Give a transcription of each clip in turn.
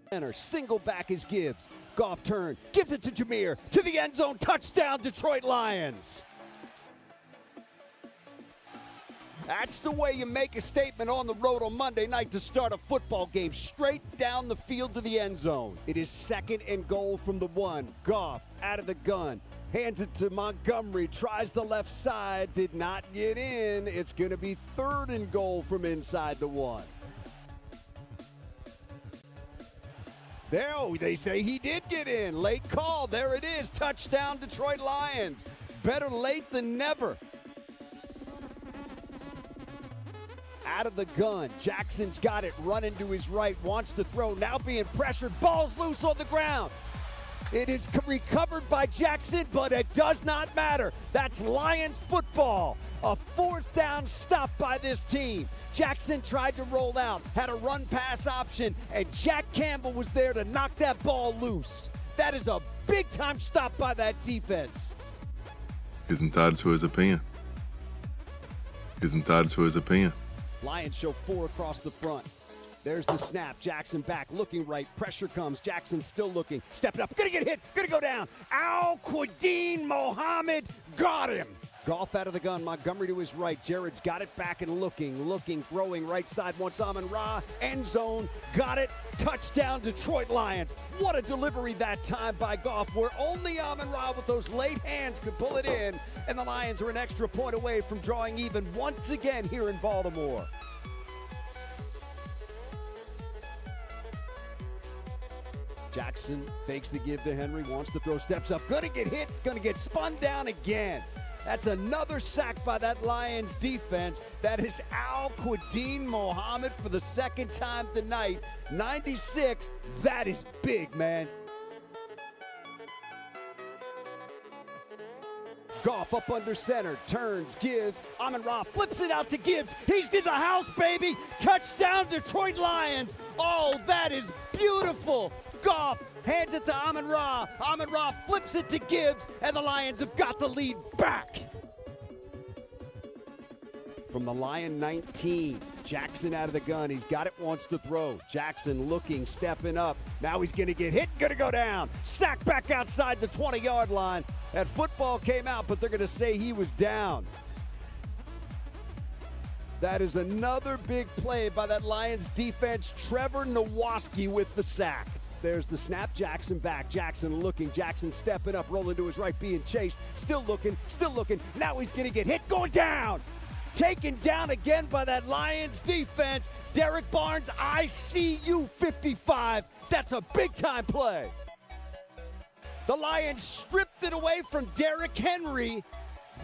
Center, single back is Gibbs. Goff turn, gives it to Jameer, to the end zone, touchdown Detroit Lions. That's the way you make a statement on the road on Monday night to start a football game, straight down the field to the end zone. It is 2nd and goal from the 1. Goff out of the gun, hands it to Montgomery, tries the left side, did not get in. It's going to be 3rd and goal from inside the 1. There, they say he did get in. Late call. There it is. Touchdown, Detroit Lions. Better late than never. Out of the gun. Jackson's got it. Running to his right. Wants to throw. Now being pressured. Ball's loose on the ground. It is recovered by Jackson, but it does not matter. That's Lions football. A 4th down stop by this team. Jackson tried to roll out, had a run-pass option, and Jack Campbell was there to knock that ball loose. That is a big-time stop by that defense. He's entitled to his opinion. He's entitled to his opinion. Lions show 4 across the front. There's the snap. Jackson back, looking right. Pressure comes. Jackson still looking. Stepping up. Gonna get hit. Gonna go down. Al-Quadin Mohammed got him. Goff out of the gun. Montgomery to his right. Jared's got it back and looking, throwing right side. Wants Amon-Ra. End zone. Got it. Touchdown, Detroit Lions. What a delivery that time by Goff, where only Amon-Ra with those late hands could pull it in. And the Lions are an extra point away from drawing even once again here in Baltimore. Jackson fakes the give to Henry, wants to throw, steps up, gonna get hit, gonna get spun down again. That's another sack by that Lions defense. That is Al-Quadin Mohammed for the 2nd time tonight. 96, that is big, man. Goff up under center, turns, gives, Amon-Ra flips it out to Gibbs. He's in the house, baby. Touchdown, Detroit Lions. Oh, that is beautiful. Goff hands it to Amon-Ra. Amon-Ra flips it to Gibbs, and the Lions have got the lead back. From the Lion 19, Jackson out of the gun. He's got it, wants to throw. Jackson looking, stepping up. Now he's going to get hit, going to go down. Sack back outside the 20-yard line. That football came out, but they're going to say he was down. That is another big play by that Lions defense. Trevor Nowaski with the sack. There's the snap, Jackson back. Jackson looking, Jackson stepping up, rolling to his right, being chased. Still looking. Now he's going to get hit, going down. Taken down again by that Lions defense. Derek Barnes, I see you 55. That's a big-time play. The Lions stripped it away from Derrick Henry.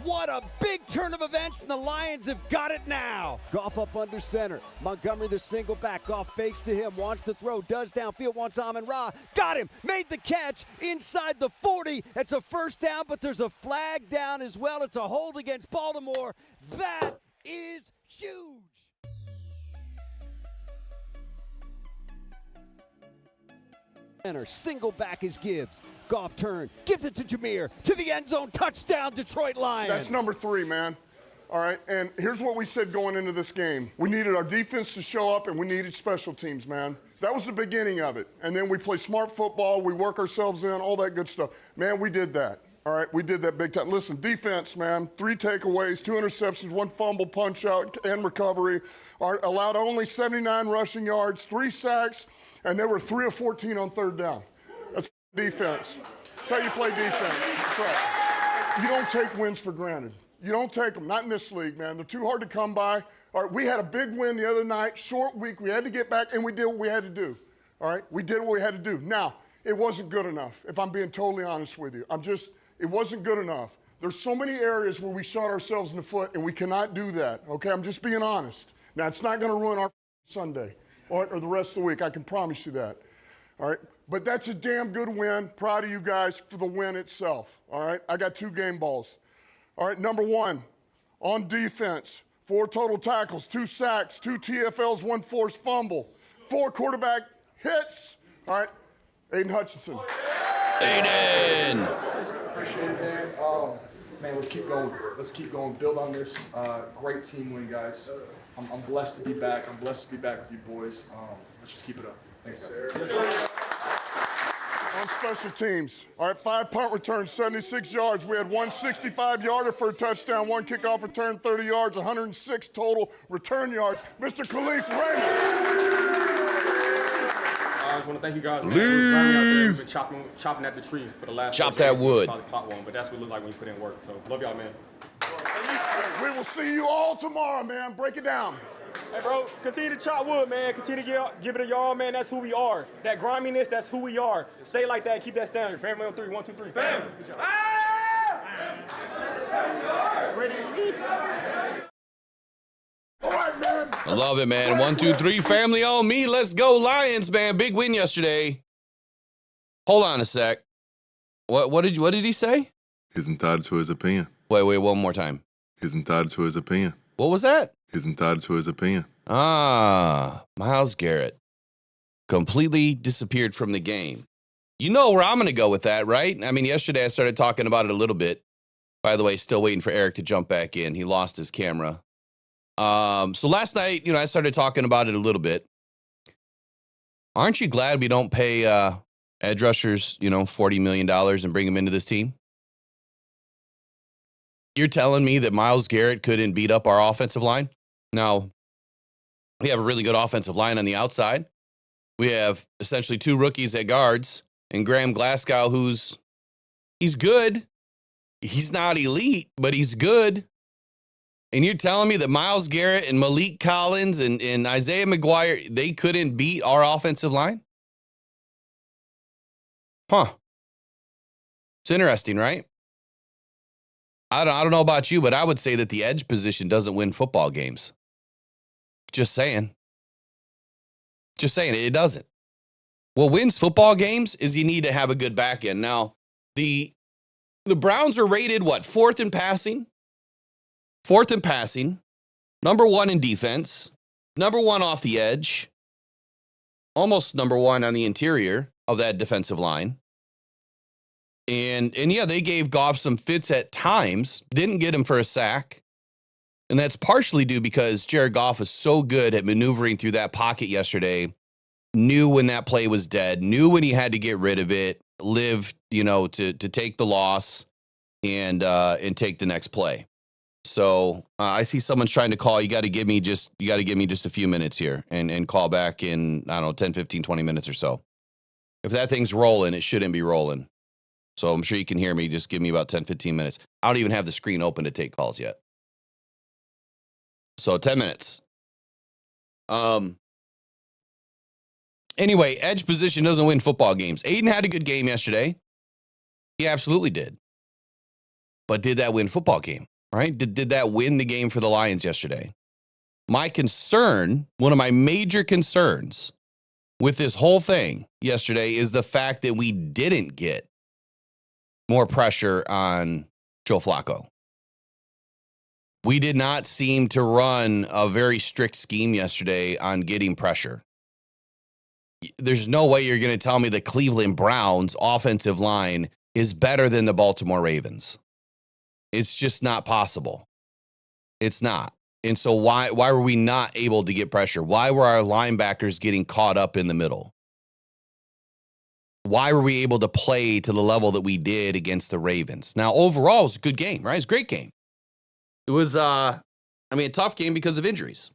What a big turn of events, and the Lions have got it now. Goff up under center. Montgomery the single back. Goff fakes to him, wants to throw, does downfield, wants Amon-Ra. Got him, made the catch inside the 40. It's a 1st down, but there's a flag down as well. It's a hold against Baltimore. That is huge. Center, single back is Gibbs. Goff turn, gives it to Jameer, to the end zone, touchdown, Detroit Lions. That's number 3, man. All right, and here's what we said going into this game. We needed our defense to show up, and we needed special teams, man. That was the beginning of it. And then we play smart football, we work ourselves in, all that good stuff. Man, we did that. All right, we did that big time. Listen, defense, man, 3 takeaways, 2 interceptions, 1 fumble, punch out, and recovery. Allowed only 79 rushing yards, 3 sacks, and they were 3 of 14 on 3rd down. That's defense. That's how you play defense. That's right. You don't take wins for granted. You don't take them, not in this league, man. They're too hard to come by. All right, we had a big win the other night, short week. We had to get back, and we did what we had to do. All right, we did what we had to do. Now, it wasn't good enough, if I'm being totally honest with you. It wasn't good enough. There's so many areas where we shot ourselves in the foot, and we cannot do that, okay? I'm just being honest. Now, it's not going to ruin our Sunday or the rest of the week. I can promise you that, all right? But that's a damn good win. Proud of you guys for the win itself, all right? I got 2 game balls. All right, number 1, on defense, 4 total tackles, 2 sacks, 2 TFLs, 1 forced fumble, 4 quarterback hits. All right, Aiden Hutchinson. Aiden! Appreciate it, man. Man, let's keep going. Let's keep going. Build on this. Great team win, guys. I'm blessed to be back. I'm blessed to be back with you boys. Let's just keep it up. Thanks, guys. On special teams. All right, 5 punt returns, 76 yards. We had 1 65-yarder for a touchdown, 1 kickoff return, 30 yards, 106 total return yards. Mr. Khalif Raymond. I just want to thank you guys, man. It was grimy out there. We've been chopping at the tree for the last Chop that wood. Probably caught one, but that's what it looked like when you put in work. So love y'all, man. We will see you all tomorrow, man. Break it down. Hey, bro, continue to chop wood, man. Continue to give it a y'all, man. That's who we are. That griminess, that's who we are. Stay like that. Keep that standard. Family on 3. 1, 2, 3. Family. Good job. Ready to leave. All right, man. I love it, man. 1, 2, 3, family on me. Let's go, Lions, man. Big win yesterday. Hold on a sec. What did he say? He's entitled to his opinion. Wait, one more time. He's entitled to his opinion. What was that? He's entitled to his opinion. Myles Garrett completely disappeared from the game. You know where I'm going to go with that, right? I mean, yesterday I started talking about it a little bit. By the way, still waiting for Eric to jump back in. He lost his camera. So last night, I started talking about it a little bit. Aren't you glad we don't pay edge rushers, $40 million and bring them into this team? You're telling me that Myles Garrett couldn't beat up our offensive line? Now, we have a really good offensive line on the outside. We have essentially 2 rookies at guards, and Graham Glasgow, he's good. He's not elite, but he's good. And you're telling me that Myles Garrett and Malik Collins and Isaiah McGuire, they couldn't beat our offensive line? Huh. It's interesting, right? I don't know about you, but I would say that the edge position doesn't win football games. Just saying. It doesn't. What wins football games is you need to have a good back end. Now, the Browns are rated, what, 4th in passing? 4th in passing. Number 1 in defense. Number 1 off the edge. Almost number 1 on the interior of that defensive line. And yeah, they gave Goff some fits at times. Didn't get him for a sack. And that's partially due because Jared Goff was so good at maneuvering through that pocket yesterday. Knew when that play was dead. Knew when he had to get rid of it. Lived, to take the loss and take the next play. So I see someone's trying to call. You got to give me just a few minutes here and call back in, 10, 15, 20 minutes or so. If that thing's rolling, it shouldn't be rolling. So I'm sure you can hear me. Just give me about 10, 15 minutes. I don't even have the screen open to take calls yet. So 10 minutes. Anyway, edge position doesn't win football games. Aiden had a good game yesterday. He absolutely did. But did that win football game, right? Did that win the game for the Lions yesterday? My concern, one of my major concerns with this whole thing yesterday is the fact that we didn't get more pressure on Joe Flacco. We did not seem to run a very strict scheme yesterday on getting pressure. There's no way you're going to tell me the Cleveland Browns offensive line is better than the Baltimore Ravens. It's just not possible. It's not. And so why were we not able to get pressure? Why were our linebackers getting caught up in the middle? Why were we able to play to the level that we did against the Ravens? Now, overall, it was a good game, right? It's a great game. It was, a tough game because of injuries.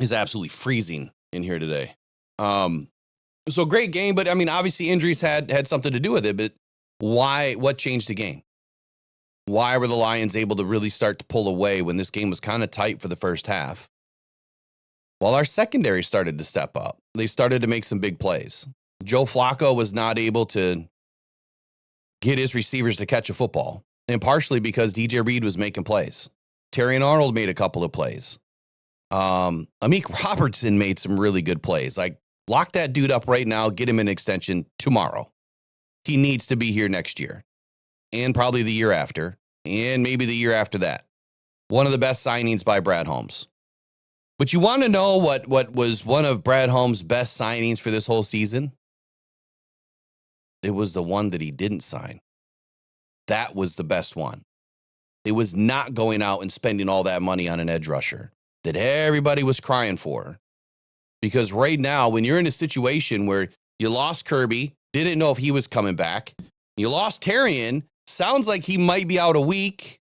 It's absolutely freezing in here today. So great game, but obviously injuries had something to do with it, but why, what changed the game? Why were the Lions able to really start to pull away when this game was kind of tight for the first half? Well, our secondary started to step up. They started to make some big plays. Joe Flacco was not able to get his receivers to catch a football, and partially because DJ Reed was making plays. Terry and Arnold made a couple of plays. Amik Robertson made some really good plays. Like, lock that dude up right now, get him an extension tomorrow. He needs to be here next year, and probably the year after, and maybe the year after that. One of the best signings by Brad Holmes. But you want to know what was one of Brad Holmes' best signings for this whole season? It was the one that he didn't sign. That was the best one. It was not going out and spending all that money on an edge rusher that everybody was crying for. Because right now, when you're in a situation where you lost Kirby, didn't know if he was coming back, you lost Terrian, sounds like he might be out a week.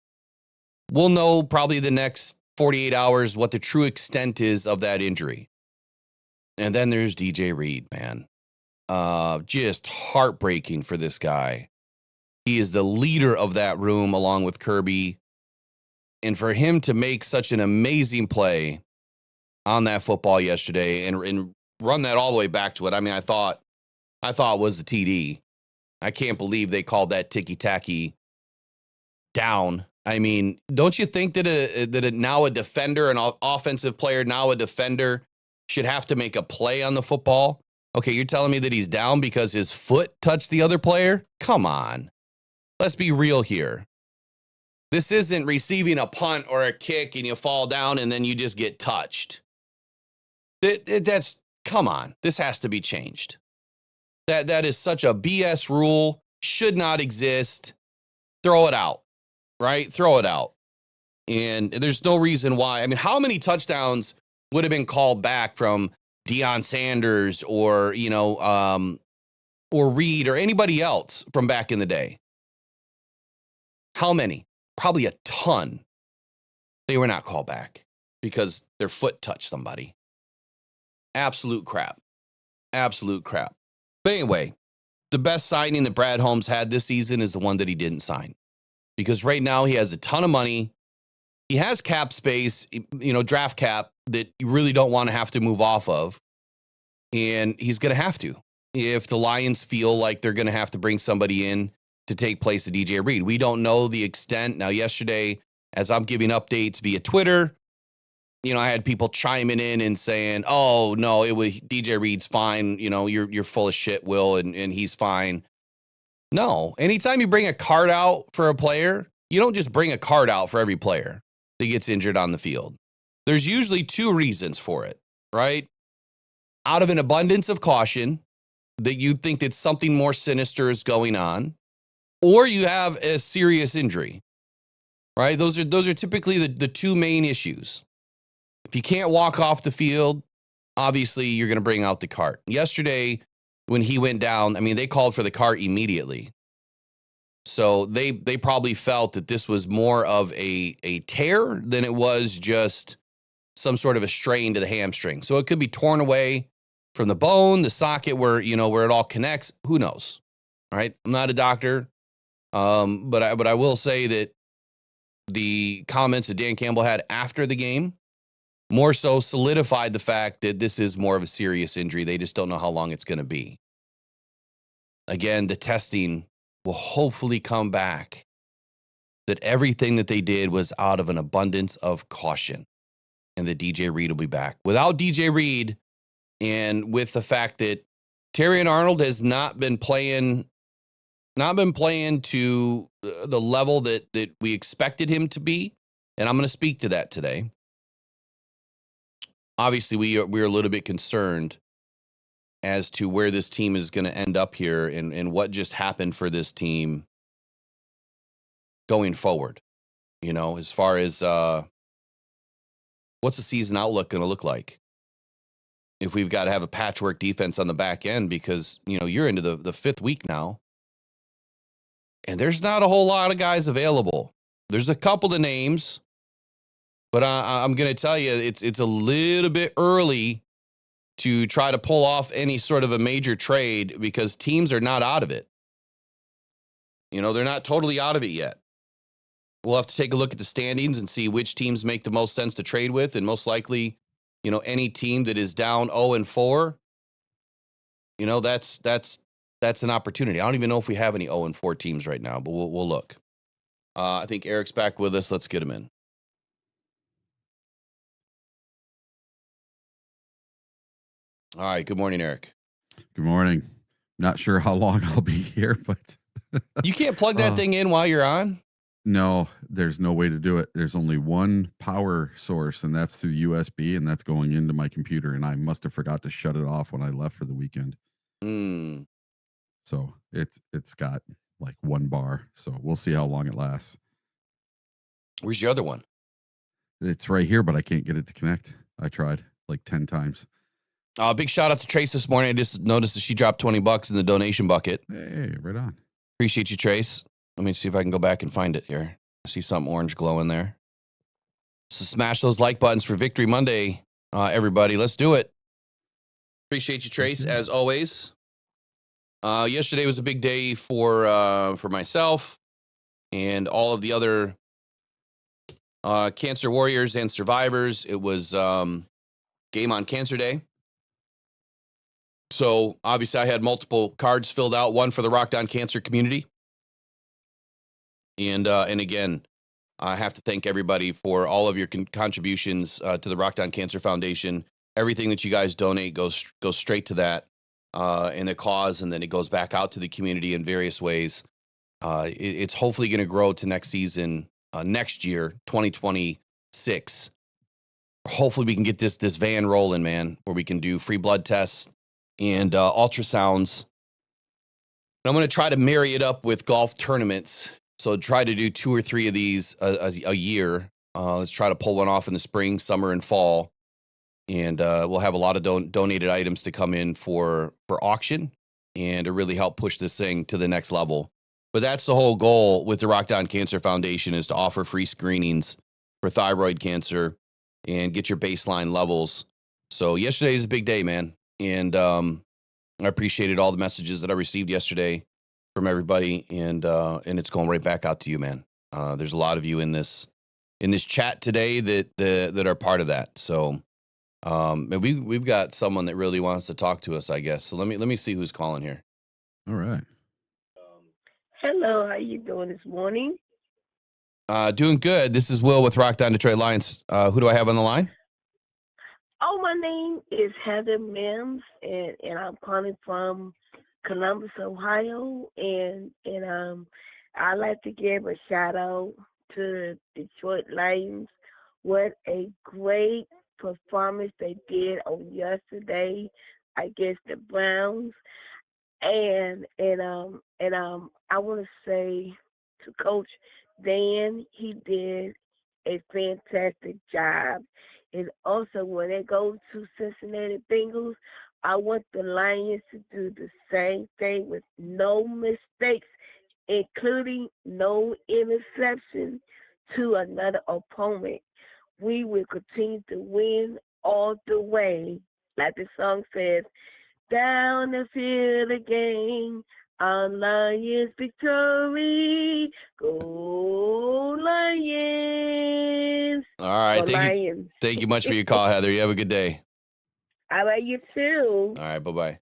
We'll know probably the next 48 hours what the true extent is of that injury. And then there's DJ Reed, man. Just heartbreaking for this guy. He is the leader of that room along with Kirby. And for him to make such an amazing play on that football yesterday and run that all the way back to it. I mean, I thought it was a TD. I can't believe they called that ticky-tacky down. I mean, don't you think that now a defender, an offensive player, now a defender should have to make a play on the football? Okay, you're telling me that he's down because his foot touched the other player? Come on. Let's be real here. This isn't receiving a punt or a kick and you fall down and then you just get touched. That's, come on. This has to be changed. That is such a BS rule. Should not exist. Throw it out, right? Throw it out. And there's no reason why. I mean, how many touchdowns would have been called back from Deion Sanders or, or Reed or anybody else from back in the day? How many? Probably a ton. They were not called back because their foot touched somebody. Absolute crap. Absolute crap. But anyway, the best signing that Brad Holmes had this season is the one that he didn't sign. Because right now he has a ton of money. He has cap space, draft cap that you really don't want to have to move off of. And he's going to have to. If the Lions feel like they're going to have to bring somebody in to take place of DJ Reed. We don't know the extent. Now, yesterday, as I'm giving updates via Twitter, I had people chiming in and saying, oh, no, it was DJ Reed's fine. You're full of shit, Will, and he's fine. No, anytime you bring a card out for a player, you don't just bring a card out for every player that gets injured on the field. There's usually two reasons for it, right? Out of an abundance of caution that you think that something more sinister is going on, or you have a serious injury, right? Those are typically the two main issues. If you can't walk off the field, obviously you're going to bring out the cart. Yesterday, when he went down, I mean, they called for the cart immediately. So they probably felt that this was more of a tear than it was just some sort of a strain to the hamstring. So it could be torn away from the bone, the socket where it all connects. Who knows, right? I'm not a doctor. But I will say that the comments that Dan Campbell had after the game more so solidified the fact that this is more of a serious injury. They just don't know how long it's going to be. Again, the testing will hopefully come back that everything that they did was out of an abundance of caution and that DJ Reed will be back. Without DJ Reed and with the fact that Terrion Arnold has not been playing to the level that we expected him to be, and I'm going to speak to that today. Obviously, we're a little bit concerned as to where this team is going to end up here and what just happened for this team going forward. As far as what's the season outlook going to look like? If we've got to have a patchwork defense on the back end because, you're into the fifth week now. And there's not a whole lot of guys available. There's a couple of names, but I'm going to tell you, it's a little bit early to try to pull off any sort of a major trade because teams are not out of it. They're not totally out of it yet. We'll have to take a look at the standings and see which teams make the most sense to trade with. And most likely, any team that is down 0-4, that's an opportunity. I don't even know if we have any 0-4 teams right now, but we'll look. I think Eric's back with us. Let's get him in. All right. Good morning, Eric. Good morning. Not sure how long I'll be here, but you can't plug that thing in while you're on? No, there's no way to do it. There's only one power source, and that's through USB, and that's going into my computer, and I must have forgot to shut it off when I left for the weekend. So it's got like one bar. So we'll see how long it lasts. Where's your other one? It's right here, but I can't get it to connect. I tried like 10 times. Big shout out to Trace this morning. I just noticed that she dropped $20 in the donation bucket. Hey, right on. Appreciate you, Trace. Let me see if I can go back and find it here. I see something orange glowing there. So smash those like buttons for Victory Monday, everybody. Let's do it. Appreciate you, Trace, as always. Yesterday was a big day for myself and all of the other cancer warriors and survivors. It was Game on Cancer Day. So obviously I had multiple cards filled out, one for the Rockhound Cancer community. And again, I have to thank everybody for all of your contributions to the Rockhound Cancer Foundation. Everything that you guys donate goes straight to that and the cause, and then it goes back out to the community in various ways. It's hopefully going to grow to next season, next year, 2026. Hopefully we can get this van rolling, man, where we can do free blood tests and ultrasounds. And I'm going to try to marry it up with golf tournaments. So try to do 2 or 3 of these a year. Let's try to pull one off in the spring, summer, and fall. And we'll have a lot of donated items to come in for auction and to really help push this thing to the next level. But that's the whole goal with the Rockhound Cancer Foundation, is to offer free screenings for thyroid cancer and get your baseline levels. So yesterday is a big day, man. And I appreciated all the messages that I received yesterday from everybody. And it's going right back out to you, man. There's a lot of you in this chat today that are part of that. So we've got someone that really wants to talk to us, I guess. So let me see who's calling here. All right. Hello, how you doing this morning? Doing good. This is Will with Rockhound Detroit Lions. Who do I have on the line? Oh, my name is Heather Mims, and I'm calling from Columbus, Ohio, and I'd like to give a shout out to Detroit Lions. What a great performance they did on yesterday against the Browns, and I want to say to Coach Dan, he did a fantastic job. And also, when they go to Cincinnati Bengals, I want the Lions to do the same thing with no mistakes, including no interception to another opponent. We will continue to win all the way. Like the song says, down the field again, our Lions victory. Go Lions. All right. Go Lions. Thank you much for your call, Heather. You have a good day. How about you too? All right. Bye-bye.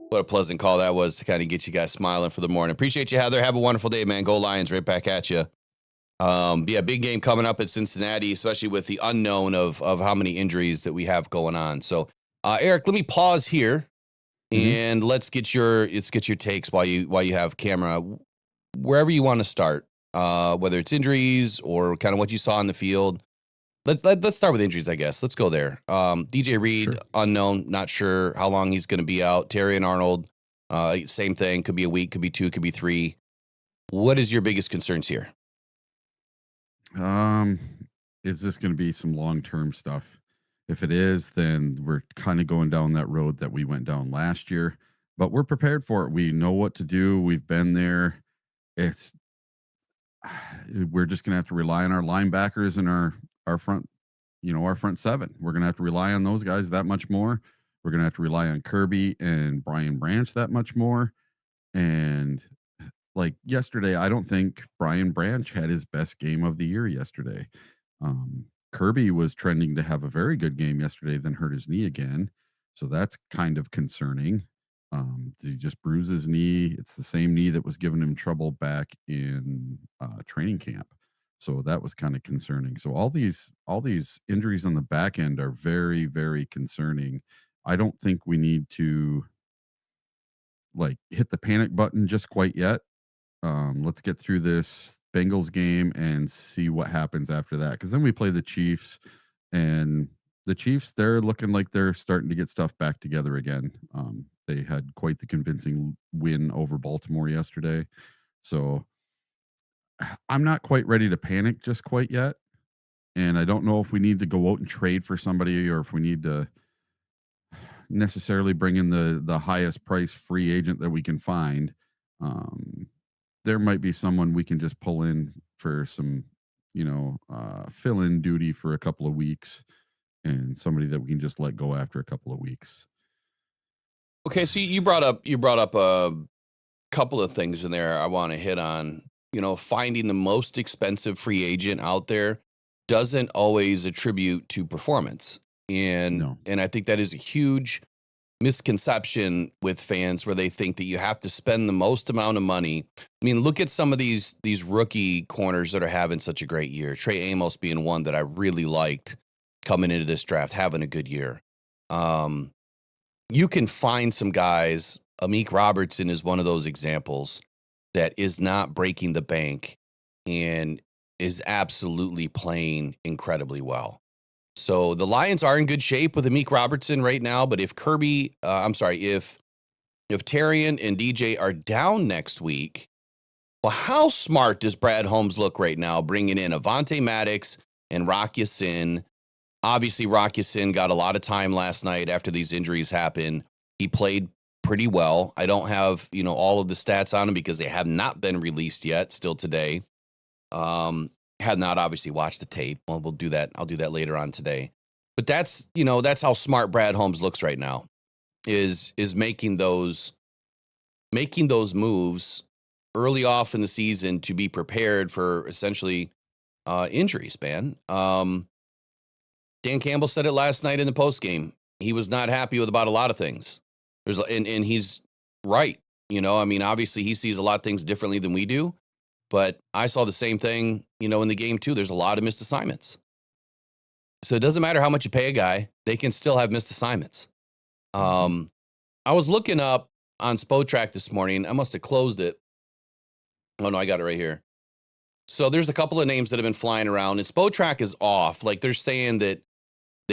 What a pleasant call that was to kind of get you guys smiling for the morning. Appreciate you, Heather. Have a wonderful day, man. Go Lions. Right back at you. Yeah, big game coming up at Cincinnati, especially with the unknown of how many injuries that we have going on. So, Eric, let me pause here and let's get your takes while you have camera, wherever you want to start, whether it's injuries or kind of what you saw in the field. Let's start with injuries, I guess. Let's go there. DJ Reed, sure. Unknown, not sure how long he's going to be out. Terry and Arnold, same thing. Could be a week, could be 2, could be 3. What is your biggest concerns here? Is this going to be some long-term stuff? If it is, then we're kind of going down that road that we went down last year, but we're prepared for it. We know what to do. We've been there. We're just going to have to rely on our linebackers and our front, our front 7. We're going to have to rely on those guys that much more. We're going to have to rely on Kirby and Brian Branch that much more. And like yesterday, I don't think Brian Branch had his best game of the year yesterday. Kirby was trending to have a very good game yesterday, then hurt his knee again. So that's kind of concerning. Did he just bruise his knee? It's the same knee that was giving him trouble back in training camp. So that was kind of concerning. So all these injuries on the back end are very, very concerning. I don't think we need to hit the panic button just quite yet. Let's get through this Bengals game and see what happens after that. Because then we play the Chiefs, and the Chiefs, they're looking like they're starting to get stuff back together again. They had quite the convincing win over Baltimore yesterday. So I'm not quite ready to panic just quite yet. And I don't know if we need to go out and trade for somebody or if we need to necessarily bring in the highest price free agent that we can find. There might be someone we can just pull in for some, fill in duty for a couple of weeks, and somebody that we can just let go after a couple of weeks. Okay, so you brought up a couple of things in there I want to hit on. Finding the most expensive free agent out there doesn't always attribute to performance. And I think that is a huge misconception with fans, where they think that you have to spend the most amount of money. I mean, look at some of these rookie corners that are having such a great year. Trey Amos being one that I really liked coming into this draft, having a good year. You can find some guys. Amik Robertson is one of those examples that is not breaking the bank and is absolutely playing incredibly well. So the Lions are in good shape with Amik Robertson right now, but if Tarian and DJ are down next week, well, how smart does Brad Holmes look right now, bringing in Avonte Maddox and Rock Ya-Sin? Obviously, Rock Ya-Sin got a lot of time last night after these injuries happened. He played pretty well. I don't have, all of the stats on him because they have not been released yet, still today. Have not obviously watched the tape. Well, we'll do that. I'll do that later on today. But that's how smart Brad Holmes looks right now, is making those moves early off in the season to be prepared for essentially injuries, man. Dan Campbell said it last night in the post game. He was not happy with about a lot of things. And he's right. Obviously he sees a lot of things differently than we do, but I saw the same thing, in the game too. There's a lot of missed assignments. So it doesn't matter how much you pay a guy, they can still have missed assignments. I was looking up on Spotrac this morning. I must have closed it. Oh no, I got it right here. So there's a couple of names that have been flying around, and Spotrac is off. Like, they're saying that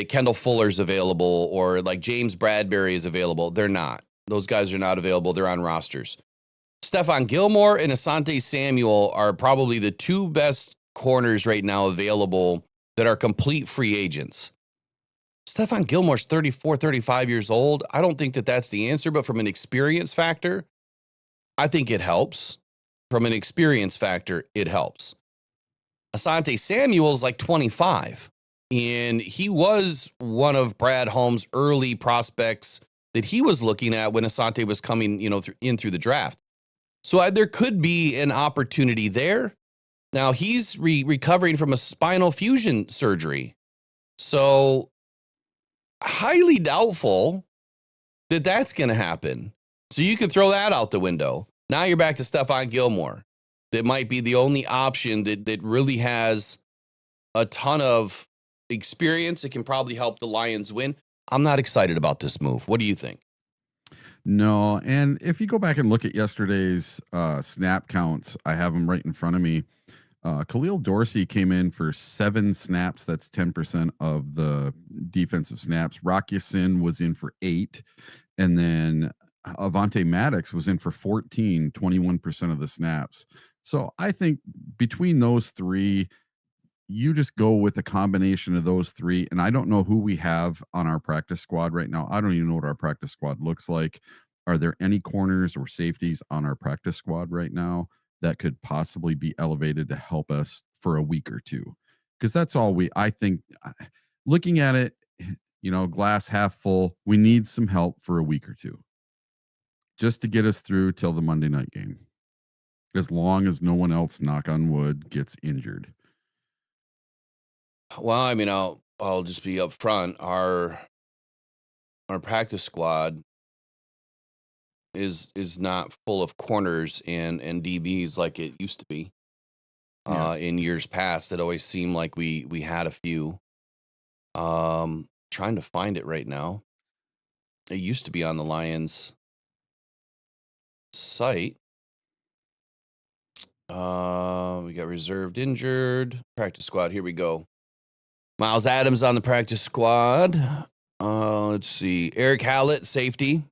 Kendall Fuller's available, or like James Bradbury is available. They're not. Those guys are not available. They're on rosters. Stephon Gilmore and Asante Samuel are probably the two best corners right now available that are complete free agents. Stephon Gilmore's 34, 35 years old. I don't think that that's the answer, but from an experience factor, I think it helps. From an experience factor, it helps. Asante Samuel's like 25, and he was one of Brad Holmes' early prospects that he was looking at when Asante was coming, through the draft. So there could be an opportunity there. Now he's recovering from a spinal fusion surgery. So highly doubtful that that's going to happen. So you can throw that out the window. Now you're back to Stephon Gilmore. That might be the only option that really has a ton of experience. It can probably help the Lions win. I'm not excited about this move. What do you think? No, and if you go back and look at yesterday's snap counts, I have them right in front of me. Khalil Dorsey came in for 7 snaps. That's 10% of the defensive snaps. Rock Ya-Sin was in for 8. And then Avonte Maddox was in for 14, 21% of the snaps. So I think between those three, you just go with a combination of those three. And I don't know who we have on our practice squad right now. I don't even know what our practice squad looks like. Are there any corners or safeties on our practice squad right now that could possibly be elevated to help us for a week or two? Because that's all I think, looking at it, glass half full, we need some help for a week or two just to get us through till the Monday night game. As long as no one else, knock on wood, gets injured. Well, I mean, I'll just be up front. Our practice squad is not full of corners and DBs like it used to be. In years past, it always seemed like we had a few. Trying to find it right now. It used to be on the Lions site. We got reserved, injured, practice squad. Here we go. Miles Adams on the practice squad. Let's see. Eric Hallett, safety.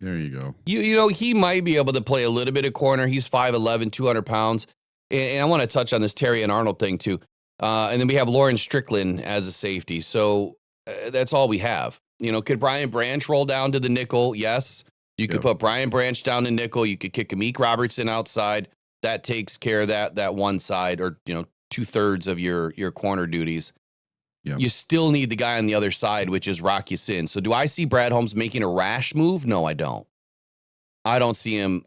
There you go. He might be able to play a little bit of corner. He's 5'11", 200 pounds. And I want to touch on this Terry and Arnold thing too. And then we have Lauren Strickland as a safety. So That's all we have. Could Brian Branch roll down to the nickel? Yes. You could put Brian Branch down to nickel. You could kick Amik Robertson outside. That takes care of that one side, or 2/3 of your corner duties. Yep. You still need the guy on the other side, which is Rock Ya-Sin. So do I see Brad Holmes making a rash move? No, I don't. I don't see him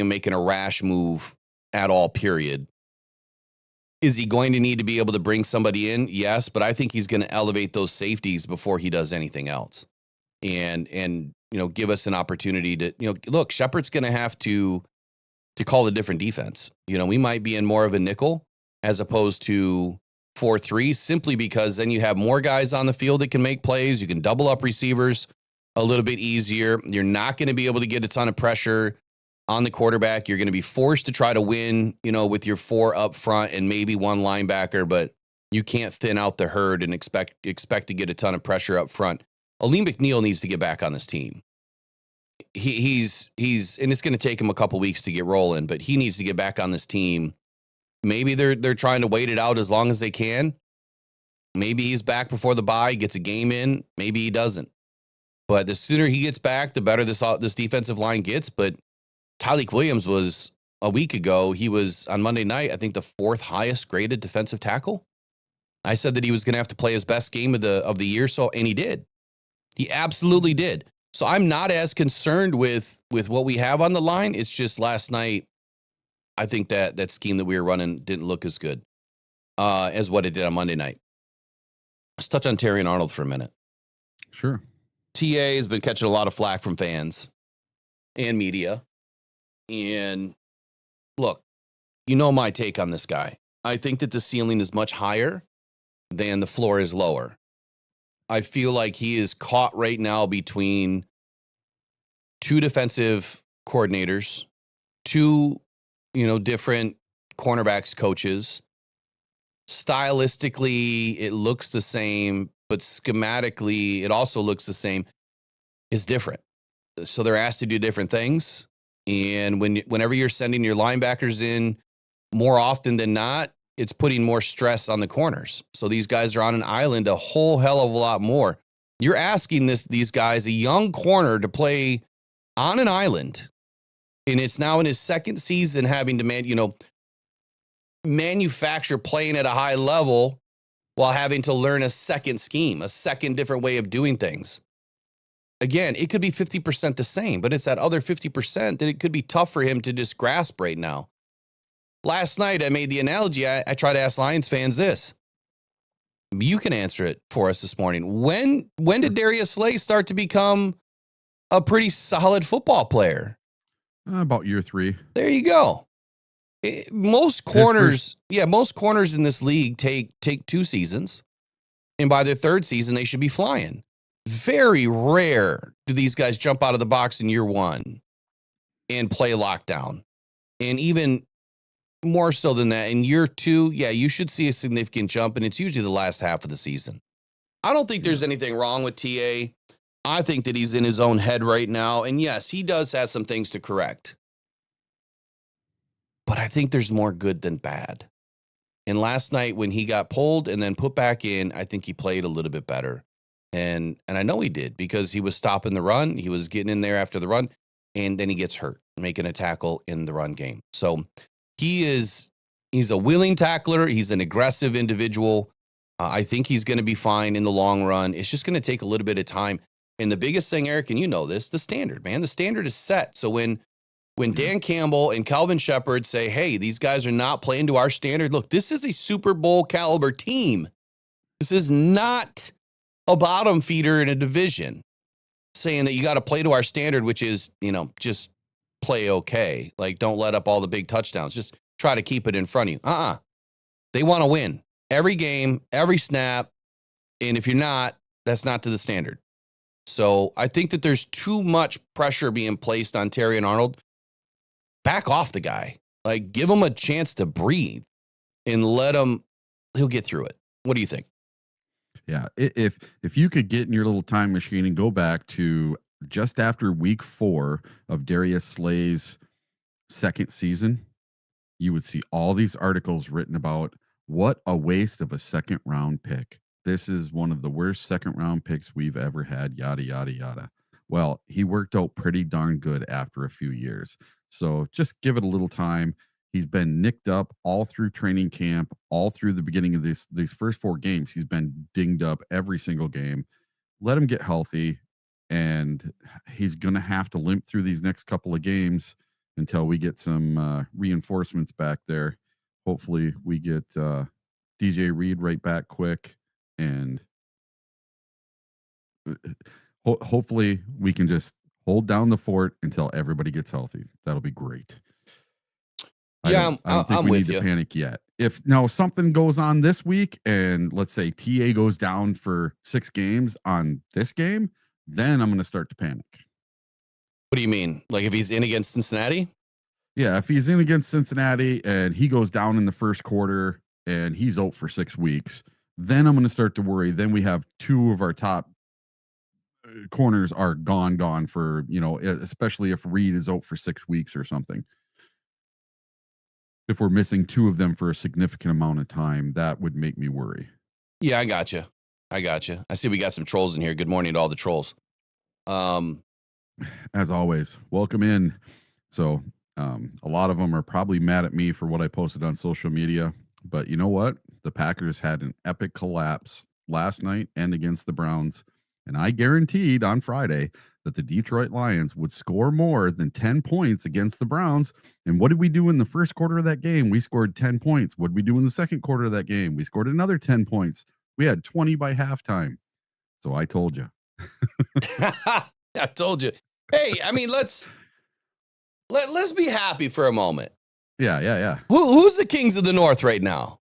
making a rash move at all, period. Is he going to need to be able to bring somebody in? Yes, but I think he's going to elevate those safeties before he does anything else. And give us an opportunity to, look, Shepard's going to have to call a different defense. We might be in more of a nickel as opposed to 4-3, simply because then you have more guys on the field that can make plays. You can double up receivers a little bit easier. You're not going to be able to get a ton of pressure on the quarterback. You're going to be forced to try to win, with your 4 up front and maybe 1 linebacker, but you can't thin out the herd and expect to get a ton of pressure up front. Aleem McNeil needs to get back on this team. He's and it's going to take him a couple weeks to get rolling, but he needs to get back on this team. Maybe they're trying to wait it out as long as they can. Maybe he's back before the bye, gets a game in. Maybe he doesn't. But the sooner he gets back, the better this defensive line gets. But Tyleik Williams was, a week ago, he was on Monday night, I think the 4th highest graded defensive tackle. I said that he was going to have to play his best game of the year, and he did. He absolutely did. So I'm not as concerned with what we have on the line. It's just last night, I think that scheme that we were running didn't look as good as what it did on Monday night. Let's touch on Terrion Arnold for a minute. Sure. TA has been catching a lot of flack from fans and media. And look, my take on this guy. I think that the ceiling is much higher than the floor is lower. I feel like he is caught right now between 2 defensive coordinators, 2, different cornerbacks coaches. Stylistically, it looks the same, but schematically, it also looks the same. It's different. So they're asked to do different things. And whenever you're sending your linebackers in, more often than not, it's putting more stress on the corners. So these guys are on an island a whole hell of a lot more. You're asking these guys, a young corner, to play on an island, and it's now in his 2nd season having to manufacture playing at a high level while having to learn a second scheme, a second different way of doing things. Again, it could be 50% the same, but it's that other 50% that it could be tough for him to just grasp right now. Last night, I made the analogy. I try to ask Lions fans this. You can answer it for us this morning. When did Darius Slay start to become a pretty solid football player? About year 3. There you go. Most corners in this league take 2 seasons, and by their 3rd season, they should be flying. Very rare do these guys jump out of the box in year 1 and play lockdown. And even more so than that, in year 2, you should see a significant jump, and it's usually the last half of the season. I don't think there's anything wrong with TA. I think that he's in his own head right now, and yes, he does have some things to correct. But I think there's more good than bad. And last night, when he got pulled and then put back in, I think he played a little bit better. And I know he did, because he was stopping the run. He was getting in there after the run, and then he gets hurt, making a tackle in the run game. So he's a willing tackler. He's an aggressive individual. I think he's going to be fine in the long run. It's just going to take a little bit of time. And the biggest thing, Eric, and you know this, the standard, man. The standard is set. So when Dan Campbell and Calvin Shepard say, hey, these guys are not playing to our standard, look, this is a Super Bowl caliber team. This is not a bottom feeder in a division saying that you got to play to our standard, which is, just play okay. Like, don't let up all the big touchdowns. Just try to keep it in front of you. They want to win every game, every snap. And if you're not, that's not to the standard. So I think that there's too much pressure being placed on Terrion Arnold. Back off the guy. Like, give him a chance to breathe and he'll get through it. What do you think? Yeah. If you could get in your little time machine and go back to just after week 4 of Darius Slay's 2nd season, you would see all these articles written about what a waste of a 2nd round pick. this is one of the worst second-round picks we've ever had, yada, yada, yada. Well, he worked out pretty darn good after a few years. So just give it a little time. He's been nicked up all through training camp, all through the beginning of these first 4 games. He's been dinged up every single game. Let him get healthy, and he's going to have to limp through these next couple of games until we get some reinforcements back there. Hopefully we get DJ Reed right back quick, and hopefully we can just hold down the fort until everybody gets healthy. That'll be great. I don't think we need to panic yet. If now something goes on this week and let's say TA goes down for 6 games on this game, then I'm going to start to panic. What do you mean? Like if he's in against Cincinnati? Yeah, if he's in against Cincinnati and he goes down in the first quarter and he's out for 6 weeks, then I'm going to start to worry. Then we have 2 of our top corners are gone for, especially if Reed is out for 6 weeks or something. If we're missing 2 of them for a significant amount of time, that would make me worry. Yeah, I got you. I see we got some trolls in here. Good morning to all the trolls. As always, welcome in. So a lot of them are probably mad at me for what I posted on social media, but you know what? The Packers had an epic collapse last night and against the Browns, and I guaranteed on Friday that the Detroit Lions would score more than 10 points against the Browns. And what did we do in the first quarter of that game? We scored 10 points. What did we do in the second quarter of that game? We scored another 10 points. We had 20 by halftime. So I told you. I told you. Hey, I mean, let's be happy for a moment. Yeah. Who's the Kings of the North right now?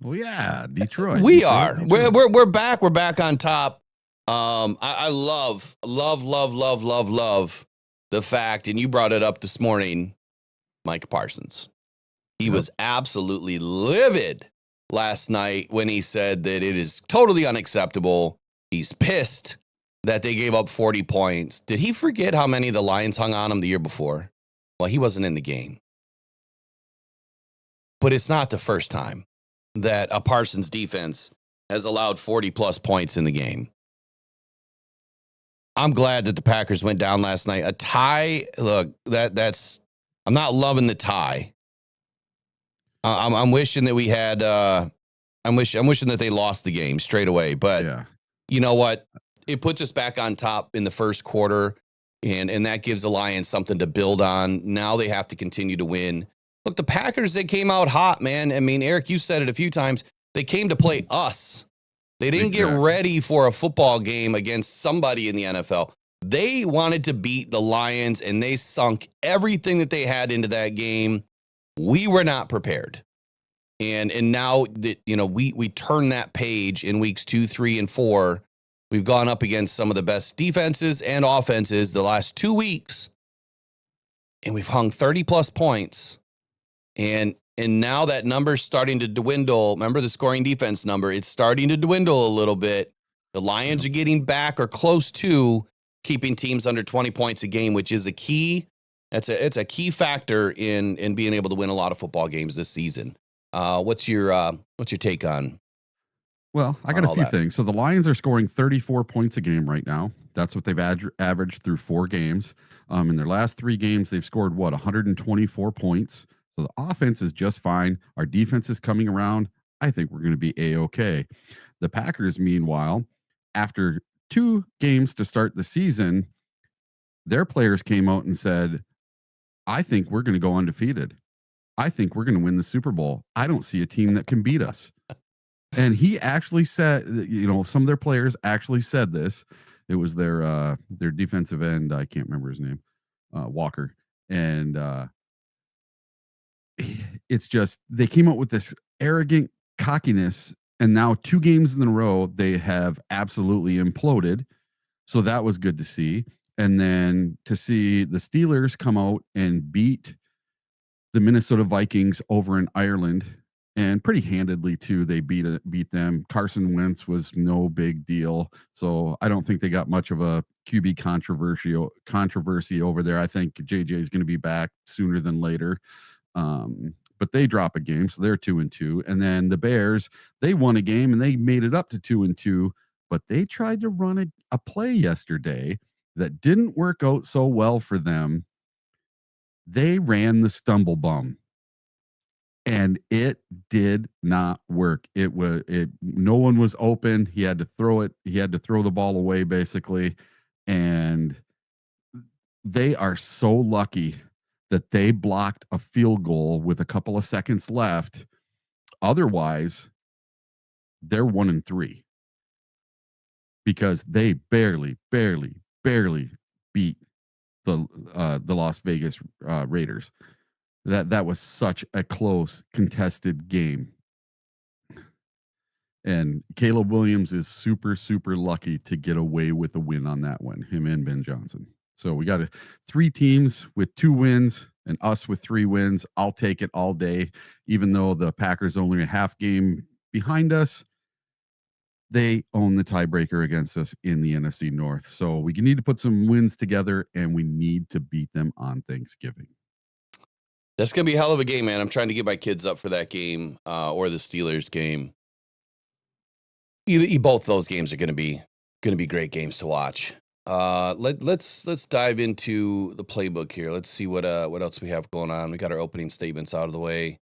Well, yeah, Detroit. We are. We're back. We're back on top. I love the fact, and you brought it up this morning, Micah Parsons. He was absolutely livid last night when he said that it is totally unacceptable. He's pissed that they gave up 40 points. Did he forget how many the Lions hung on him the year before? Well, he wasn't in the game. But it's not the first time that a Parsons defense has allowed 40 plus points in the game. I'm glad that the Packers went down last night. A tie, look, that's I'm not loving the tie. I'm wishing that we had I'm wishing that they lost the game straight away, but yeah. You know what? It puts us back on top in the first quarter, and that gives the Lions something to build on. Now they have to continue to win. Look, the Packers, they came out hot, man. I mean, Eric, you said it a few times. They came to play us. They didn't get ready for a football game against somebody in the NFL. They wanted to beat the Lions, and they sunk everything that they had into that game. We were not prepared. And now that, we turn that page in weeks 2, 3, and 4. We've gone up against some of the best defenses and offenses the last 2 weeks, and we've hung 30 plus points. And now that number's starting to dwindle. Remember the scoring defense number? It's starting to dwindle a little bit. The Lions are getting back or close to keeping teams under 20 points a game, which is a key. It's a key factor in being able to win a lot of football games this season. What's your take on? Well, I got a few things. So the Lions are scoring 34 points a game right now. That's what they've averaged through 4 games. In their last 3 games, they've scored 124 points. So the offense is just fine. Our defense is coming around. I think we're going to be A-okay. The Packers, meanwhile, after 2 games to start the season, their players came out and said, I think we're going to go undefeated. I think we're going to win the Super Bowl. I don't see a team that can beat us. And he actually said, some of their players actually said this. It was their defensive end. I can't remember his name, Walker. And it's just, they came up with this arrogant cockiness. And now 2 games in a row, they have absolutely imploded. So that was good to see. And then to see the Steelers come out and beat the Minnesota Vikings over in Ireland, and pretty handedly too. They beat them. Carson Wentz was no big deal. So I don't think they got much of a QB controversy over there. I think JJ is going to be back sooner than later. but they drop a game, so they're 2-2. And then the Bears, they won a game and they made it up to 2-2, but they tried to run a play yesterday that didn't work out so well for them. They ran the stumble bum, and it did not work. No one was open. He had to throw it. He had to throw the ball away, basically. And they are so lucky that they blocked a field goal with a couple of seconds left. Otherwise, they're 1-3 because they barely beat the Las Vegas Raiders. That was such a close, contested game. And Caleb Williams is super, super lucky to get away with a win on that one, him and Ben Johnson. So we got 3 teams with 2 wins and us with 3 wins. I'll take it all day, even though the Packers only a half game behind us. They own the tiebreaker against us in the NFC North. So we need to put some wins together, and we need to beat them on Thanksgiving. That's going to be a hell of a game, man. I'm trying to get my kids up for that game or the Steelers game. Both those games are going to be great games to watch. Let's dive into the playbook here. Let's see what else we have going on. We got our opening statements out of the way.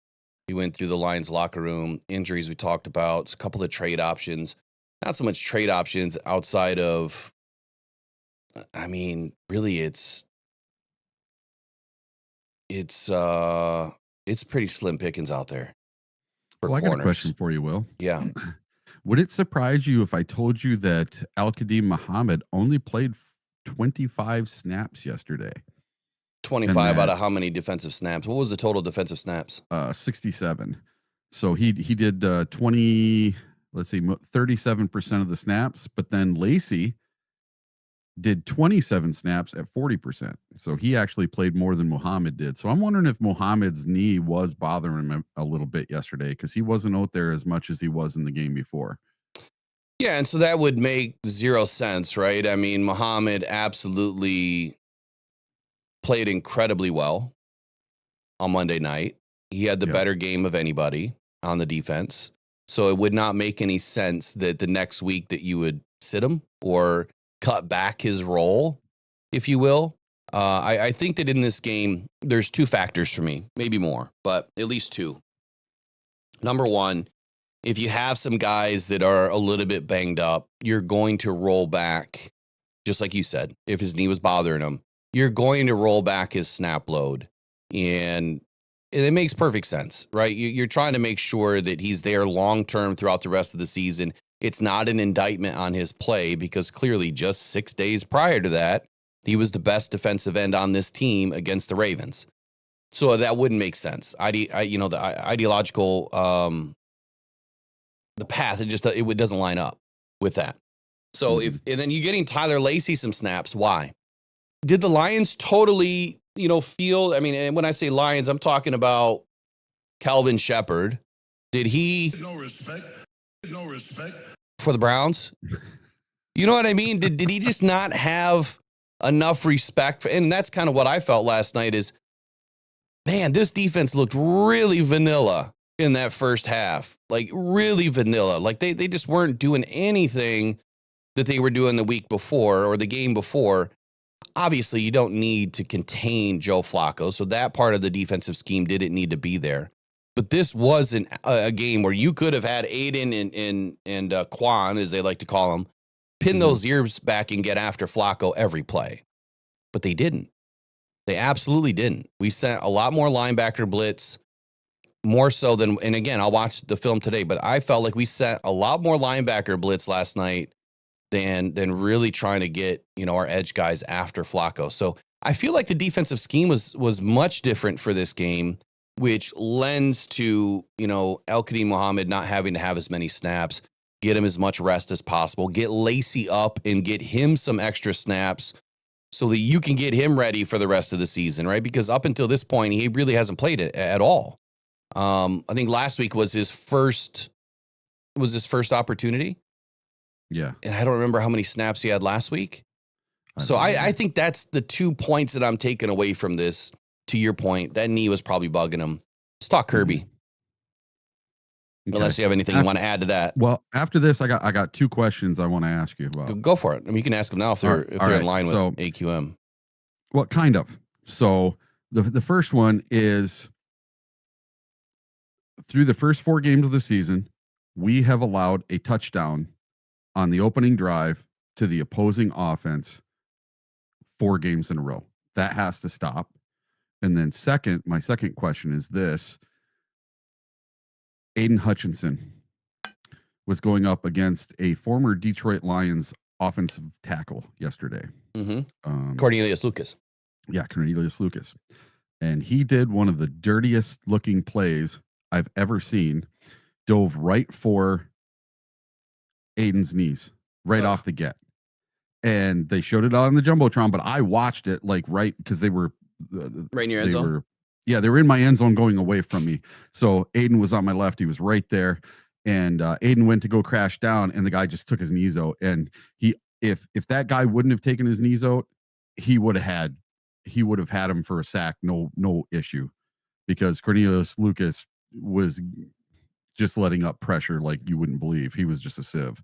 We went through the Lions locker room, injuries we talked about, a couple of trade options. Not so much trade options outside of, I mean, really it's pretty slim pickings out there. Well, I got a question for you, Will. Yeah. Would it surprise you if I told you that Al-Qadim Muhammad only played 25 snaps yesterday? 25 out of how many defensive snaps? What was the total defensive snaps? 67. So he did 37% of the snaps, but then Lacey did 27 snaps at 40%. So he actually played more than Muhammad did. So I'm wondering if Muhammad's knee was bothering him a little bit yesterday because he wasn't out there as much as he was in the game before. Yeah, and so that would make 0 sense, right? I mean, Muhammad absolutely played incredibly well on Monday night. He had the better game of anybody on the defense. So it would not make any sense that the next week that you would sit him or cut back his role, if you will. I think that in this game, there's 2 factors for me, maybe more, but at least 2. Number one, if you have some guys that are a little bit banged up, you're going to roll back, just like you said, if his knee was bothering him, you're going to roll back his snap load. And it makes perfect sense, right? You're trying to make sure that he's there long-term throughout the rest of the season. It's not an indictment on his play because clearly just 6 days prior to that, he was the best defensive end on this team against the Ravens. So that wouldn't make sense. The ideological, the path, it doesn't line up with that. So and then you're getting Tyler Lacey some snaps. Why? Did the Lions totally, feel, I mean, and when I say Lions, I'm talking about Calvin Shepard. Did he? No respect for the Browns. You know what I mean? Did he just not have enough respect for, and that's kind of what I felt last night is, man, this defense looked really vanilla in that first half. Like really vanilla. Like they just weren't doing anything that they were doing the week before or the game before. Obviously, you don't need to contain Joe Flacco, so that part of the defensive scheme didn't need to be there. But this wasn't a game where you could have had Aiden and Quan, as they like to call him, pin those ears back and get after Flacco every play. But they didn't. They absolutely didn't. We sent a lot more linebacker blitz, more so than, and again, I'll watch the film today, but I felt like we sent a lot more linebacker blitz last night than really trying to get, our edge guys after Flacco. So I feel like the defensive scheme was much different for this game, which lends to, Al-Qadim Muhammad not having to have as many snaps, get him as much rest as possible, get Lacey up and get him some extra snaps so that you can get him ready for the rest of the season, right? Because up until this point, he really hasn't played it at all. I think last week was his first opportunity. Yeah. And I don't remember how many snaps he had last week. So I think that's the 2 points that I'm taking away from this. To your point, that knee was probably bugging him. Let's talk Kirby. Okay. Unless you have anything you want to add to that. Well, after this, I got 2 questions I want to ask you about. Go for it. I mean, you can ask them now if they're in line with AQM. Well, kind of. So the first one is, through the first 4 games of the season, we have allowed a touchdown on the opening drive to the opposing offense 4 games in a row. That has to stop. And then my second question is this. Aiden Hutchinson was going up against a former Detroit Lions offensive tackle yesterday. Cornelius Lucas. Yeah, Cornelius Lucas. And he did one of the dirtiest looking plays I've ever seen. Dove right for Aiden's knees, right off the get. And they showed it on the Jumbotron, but I watched it because they were right in your end zone. They were in my end zone going away from me. So Aiden was on my left. He was right there. And Aiden went to go crash down, and the guy just took his knees out. And if that guy wouldn't have taken his knees out, he would have had him for a sack, no issue, because Cornelius Lucas was just letting up pressure like you wouldn't believe. He was just a sieve.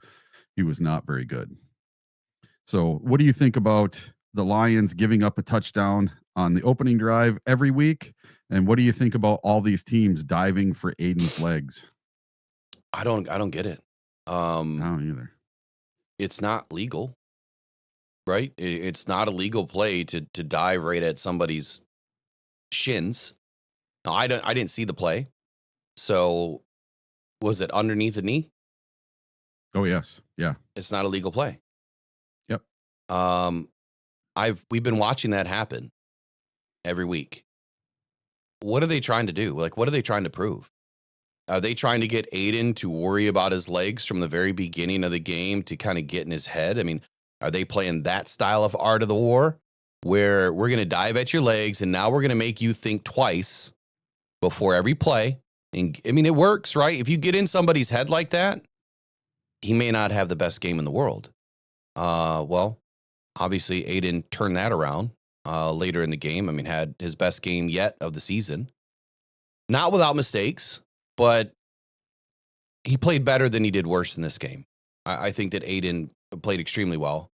He was not very good. So what do you think about the Lions giving up a touchdown on the opening drive every week? And what do you think about all these teams diving for Aiden's legs? I don't get it. I don't either. It's not legal, right? It's not a legal play to dive right at somebody's shins. No, I didn't see the play. So was it underneath the knee? Oh yes. Yeah. It's not a legal play. Yep. We've been watching that happen every week. What are they trying to do? What are they trying to prove? Are they trying to get Aiden to worry about his legs from the very beginning of the game to kind of get in his head? I mean, are they playing that style of art of the war where we're going to dive at your legs and now we're going to make you think twice before every play? And I mean, it works, right? If you get in somebody's head like that, he may not have the best game in the world. Well, obviously Aiden turned that around later in the game. I mean, had his best game yet of the season. Not without mistakes, but he played better than he did worse in this game. I think that Aiden played extremely well.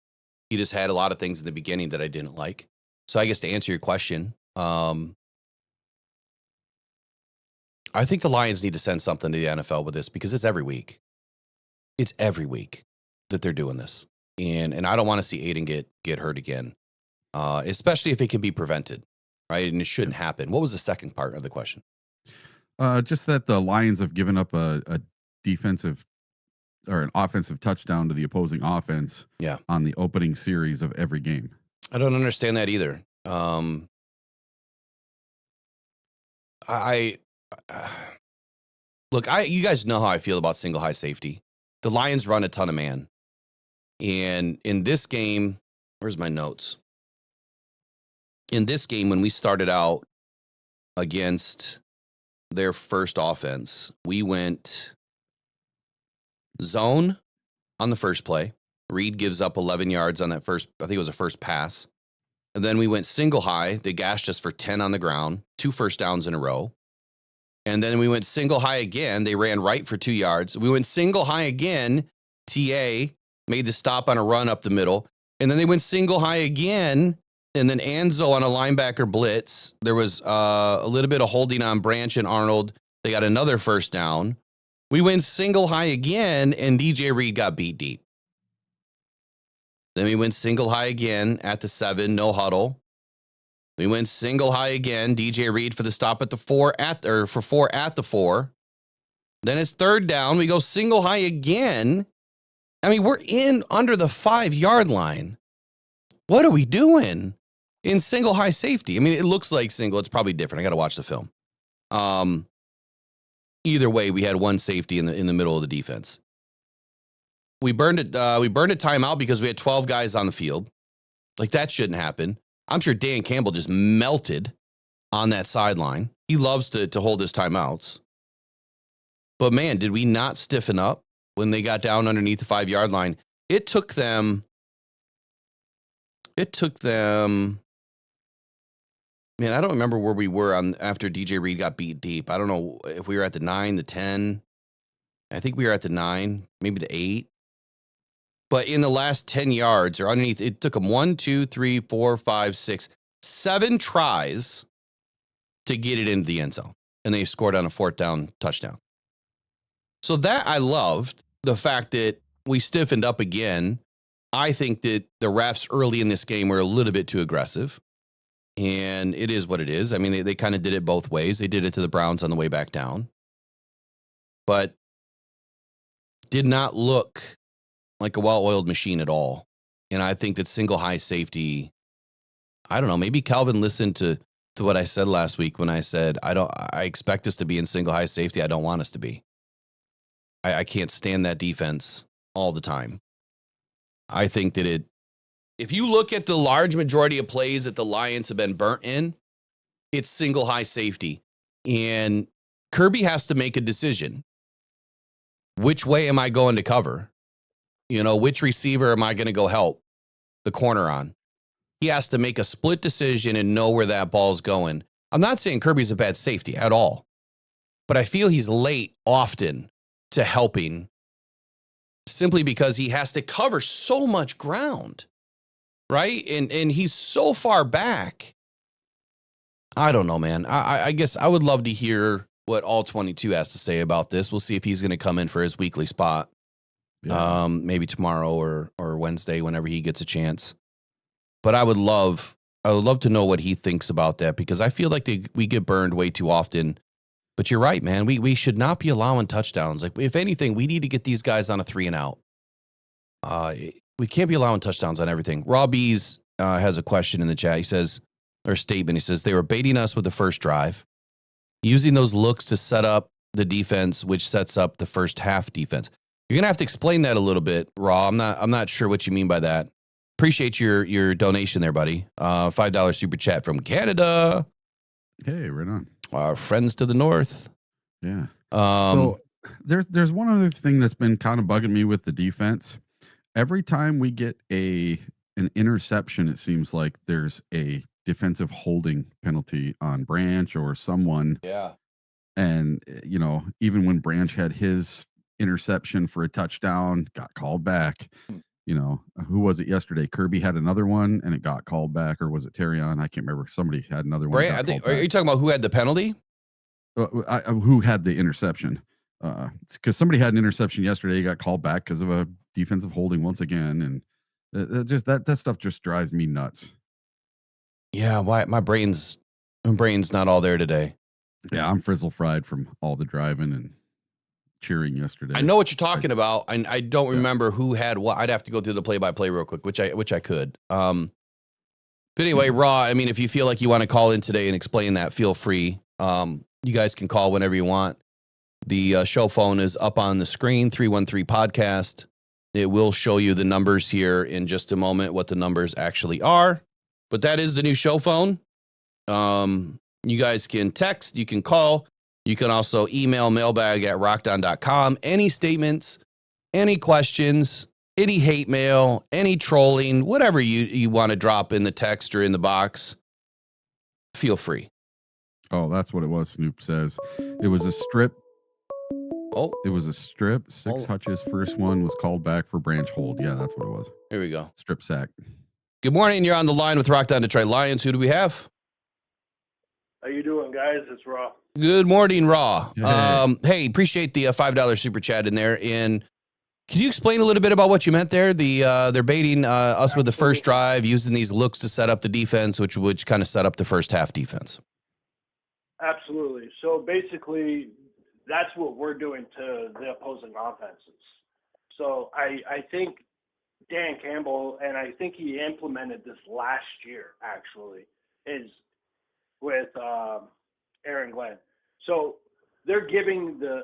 He just had a lot of things in the beginning that I didn't like. So I guess to answer your question, I think the Lions need to send something to the NFL with this, because it's every week. It's every week that they're doing this. And I don't want to see Aiden get hurt again, especially if it can be prevented, right? And it shouldn't happen. What was the second part of the question? Just that the Lions have given up a defensive or an offensive touchdown to the opposing offense on the opening series of every game. I don't understand that either. You guys know how I feel about single high safety. The Lions run a ton of man. And in this game, where's my notes? In this game, when we started out against their first offense, we went zone on the first play. Reed gives up 11 yards on that first, I think it was a first pass. And then we went single high. They gashed us for 10 on the ground, 2 first downs in a row. And then we went single high again. They ran right for 2 yards. We went single high again. TA made the stop on a run up the middle. And then they went single high again. And then Anzo on a linebacker blitz. There was a little bit of holding on Branch and Arnold. They got another first down. We went single high again, and DJ Reed got beat deep. Then we went single high again at the 7, no huddle. We went single high again, DJ Reed for the stop at the 4 at the 4. Then it's third down. We go single high again. I mean, we're in under the 5-yard line. What are we doing in single high safety? I mean, it looks like single. It's probably different. I got to watch the film. Either way, we had one safety in the middle of the defense. We burned it. We burned a timeout because we had 12 guys on the field. Like, that shouldn't happen. I'm sure Dan Campbell just melted on that sideline. He loves to hold his timeouts. But man, did we not stiffen up when they got down underneath the 5-yard line? It took them Man, I don't remember where we were on after DJ Reed got beat deep. I don't know if we were at the 9, the 10. I think we were at the 9, maybe the 8. But in the last 10 yards or underneath, it took them 1, 2, 3, 4, 5, 6, 7 tries to get it into the end zone. And they scored on a 4th down touchdown. So that I loved, the fact that we stiffened up again. I think that the refs early in this game were a little bit too aggressive. And it is what it is. I mean, they kind of did it both ways. They did it to the Browns on the way back down. But did not look like a well-oiled machine at all. And I think that single high safety, I don't know, maybe Calvin listened to what I said last week when I said, I expect us to be in single high safety. I don't want us to be. I can't stand that defense all the time. I think that if you look at the large majority of plays that the Lions have been burnt in, it's single high safety. And Kirby has to make a decision. Which way am I going to cover? Which receiver am I going to go help the corner on? He has to make a split decision and know where that ball's going. I'm not saying Kirby's a bad safety at all, but I feel he's late often to helping simply because he has to cover so much ground, right? And he's so far back. I don't know, man. I guess I would love to hear what All 22 has to say about this. We'll see if he's going to come in for his weekly spot. Yeah. Maybe tomorrow or Wednesday, whenever he gets a chance. But I would love to know what he thinks about that, because I feel like we get burned way too often. But you're right, man. We should not be allowing touchdowns. Like, if anything, we need to get these guys on a 3 and out. We can't be allowing touchdowns on everything. Robbie's has a question in the chat. He says, or a statement. He says, they were baiting us with the first drive, using those looks to set up the defense, which sets up the first half defense. You're going to have to explain that a little bit, Raw. I'm not sure what you mean by that. Appreciate your donation there, buddy. $5 super chat from Canada. Hey, right on. Our friends to the north. Yeah. So there's one other thing that's been kind of bugging me with the defense. Every time we get an interception, it seems like there's a defensive holding penalty on Branch or someone. Yeah. And, even when Branch had his interception for a touchdown, got called back. Who was it yesterday? Kirby had another one and it got called back, or was it Terrion? I can't remember. Somebody had another one. Are you talking about who had the penalty? Who had the interception? Because somebody had an interception yesterday. He got called back because of a defensive holding once again, and just that stuff just drives me nuts. Yeah, why my brain's not all there today. Yeah, I'm frizzle fried from all the driving and cheering yesterday. I know what you're talking about. I don't remember who had what. I'd have to go through the play-by-play real quick, which I could. But anyway, Raw, I mean, if you feel like you want to call in today and explain that, feel free. You guys can call whenever you want. The show phone is up on the screen, 313-podcast. It will show you the numbers here in just a moment, what the numbers actually are. But that is the new show phone. You guys can text, you can call. You can also email mailbag@rockdown.com. Any statements, any questions, any hate mail, any trolling, whatever you want to drop in the text or in the box, feel free. Oh, that's what it was, Snoop says. It was a strip. Oh. It was a strip. Six Hutch's first one was called back for Branch hold. Yeah, that's what it was. Here we go. Strip sack. Good morning. You're on the line with Rockdown Detroit Lions. Who do we have? How you doing, guys? It's Raw. Good morning, Raw. Hey. Hey, appreciate the $5 super chat in there. And can you explain a little bit about what you meant there? They're baiting us with the first drive, using these looks to set up the defense, which kind of set up the first half defense. Absolutely. So basically, that's what we're doing to the opposing offenses. So I think Dan Campbell, and I think he implemented this last year, actually, is with Aaron Glenn. So they're giving the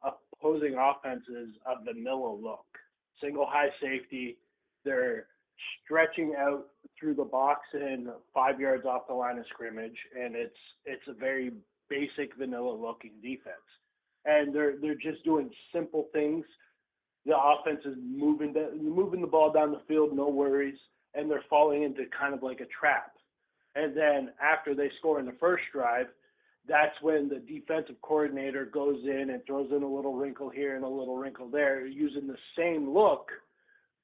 opposing offenses a vanilla look. Single high safety. They're stretching out through the box and 5 yards off the line of scrimmage, and it's a very basic vanilla looking defense. And they're just doing simple things. The offense is moving the ball down the field, no worries, and they're falling into kind of like a trap. And then after they score in the first drive, that's when the defensive coordinator goes in and throws in a little wrinkle here and a little wrinkle there, using the same look,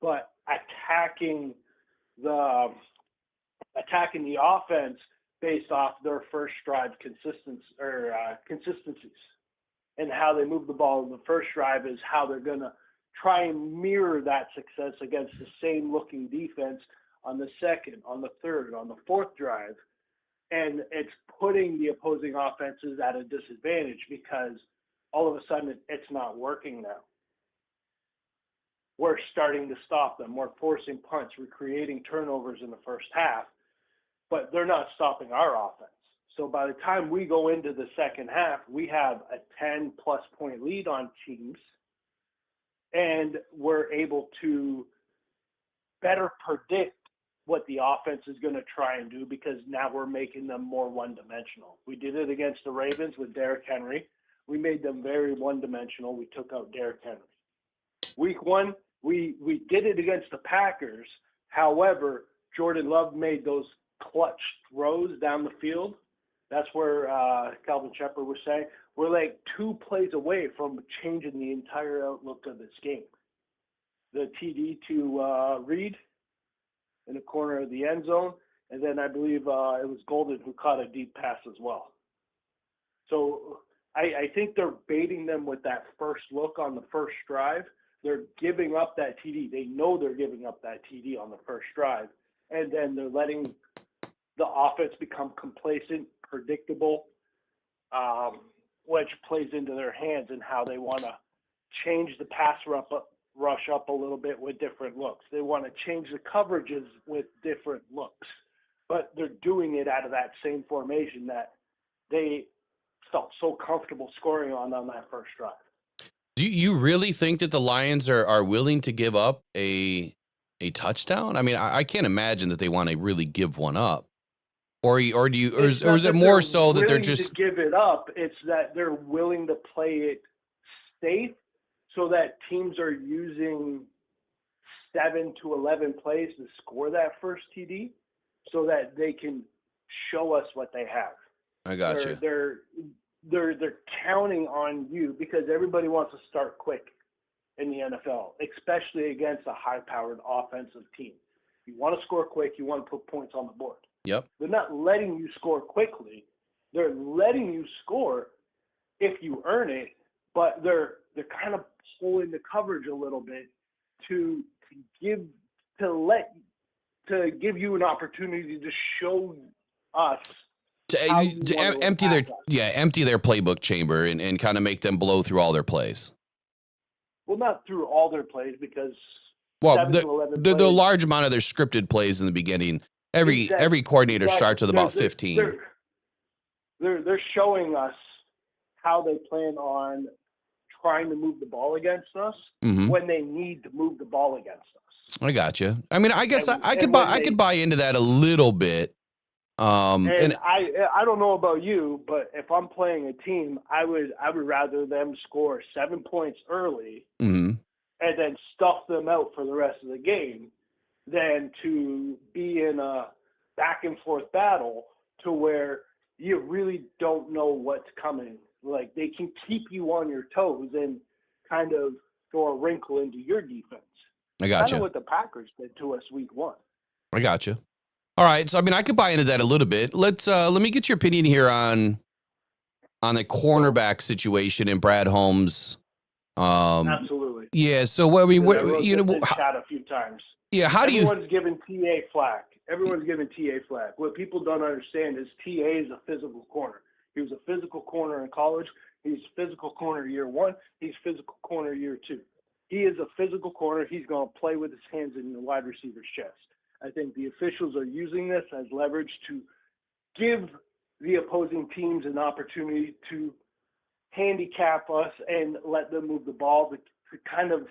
but attacking the offense based off their first drive consistencies, and how they move the ball in the first drive is how they're going to try and mirror that success against the same looking defense on the second, on the third, on the fourth drive. And it's putting the opposing offenses at a disadvantage because all of a sudden it's not working now. We're starting to stop them. We're forcing punts. We're creating turnovers in the first half, but they're not stopping our offense. So by the time we go into the second half, we have a 10-plus point lead on teams, and we're able to better predict what the offense is going to try and do because now we're making them more one-dimensional. We did it against the Ravens with Derrick Henry. We made them very one-dimensional. We took out Derrick Henry. Week one, we did it against the Packers. However, Jordan Love made those clutch throws down the field. That's where Calvin Shepard was saying, we're like 2 plays away from changing the entire outlook of this game. The TD to Reed in the corner of the end zone, and then I believe it was Golden who caught a deep pass as well. So I think they're baiting them with that first look on the first drive. They're giving up that TD. They know they're giving up that TD on the first drive, and then they're letting the offense become complacent, predictable, which plays into their hands and how they want to change the pass rush up a little bit with different looks. They want to change the coverages with different looks, but they're doing it out of that same formation that they felt so comfortable scoring on that first drive. Do you really think that the Lions are willing to give up a touchdown? I mean, I can't imagine that they want to really give one up. Or is it more so that they're just to give it up? It's that they're willing to play it safe, so that teams are using 7 to 11 plays to score that first TD, so that they can show us what they have. I got you. They're counting on you because everybody wants to start quick in the NFL, especially against a high-powered offensive team. You want to score quick. You want to put points on the board. Yep. They're not letting you score quickly. They're letting you score if you earn it, but they're kind of pulling the coverage a little bit to give you an opportunity to show us to empty their playbook chamber and kind of make them blow through all their plays. Well, not through all their plays because the large amount of their scripted plays in the beginning. Every coordinator starts with about 15. They're showing us how they plan on trying to move the ball against us when they need to move the ball against us. I got you. I mean, I guess I could buy into that a little bit. And I don't know about you, but if I'm playing a team, I would rather them score 7 points early and then stuff them out for the rest of the game than to be in a back and forth battle to where you really don't know what's coming. Like, they can keep you on your toes and kind of throw a wrinkle into your defense. I got you. Kind of what the Packers did to us week one. I got you. All right. So, I mean, I could buy into that a little bit. Let me get your opinion here on the cornerback situation in Brad Holmes. Absolutely. Yeah. So, I mean, chat a few times. Yeah. Everyone's giving TA flack. Everyone's giving TA flack. What people don't understand is TA is a physical corner. He was a physical corner in college. He's physical corner year one. He's physical corner year two. He is a physical corner. He's going to play with his hands in the wide receiver's chest. I think the officials are using this as leverage to give the opposing teams an opportunity to handicap us and let them move the ball to kind of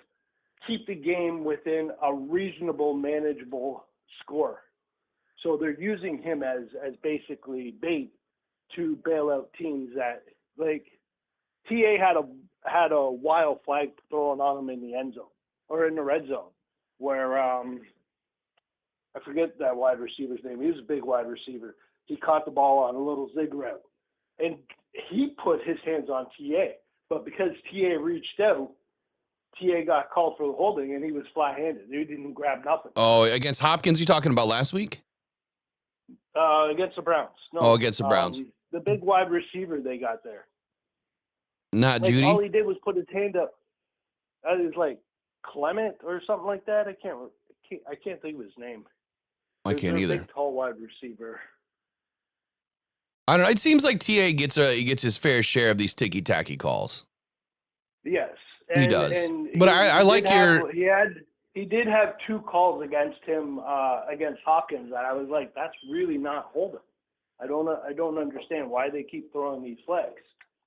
keep the game within a reasonable, manageable score. So they're using him as basically bait to bail out teams that, like, TA had a wild flag thrown on him in the end zone or in the red zone where I forget that wide receiver's name. He was a big wide receiver. he caught the ball on a little zig route. And he put his hands on TA. But because TA reached out, TA got called for the holding, and he was flat-handed. He didn't grab nothing. Oh, against Hopkins, you talking about last week? Against the Browns. No, Oh, against the Browns. The big wide receiver they got there. Not Like, Judy? all he did was put his hand up. That is like Clement or something like that. I can't think of his name. I can't either. Big, tall wide receiver. I don't know. It seems like TA gets his fair share of these ticky-tacky calls. Yes. He does. But I like your... He did have 2 calls against him, against Hopkins, that I was like, that's really not holding. I don't understand why they keep throwing these flags.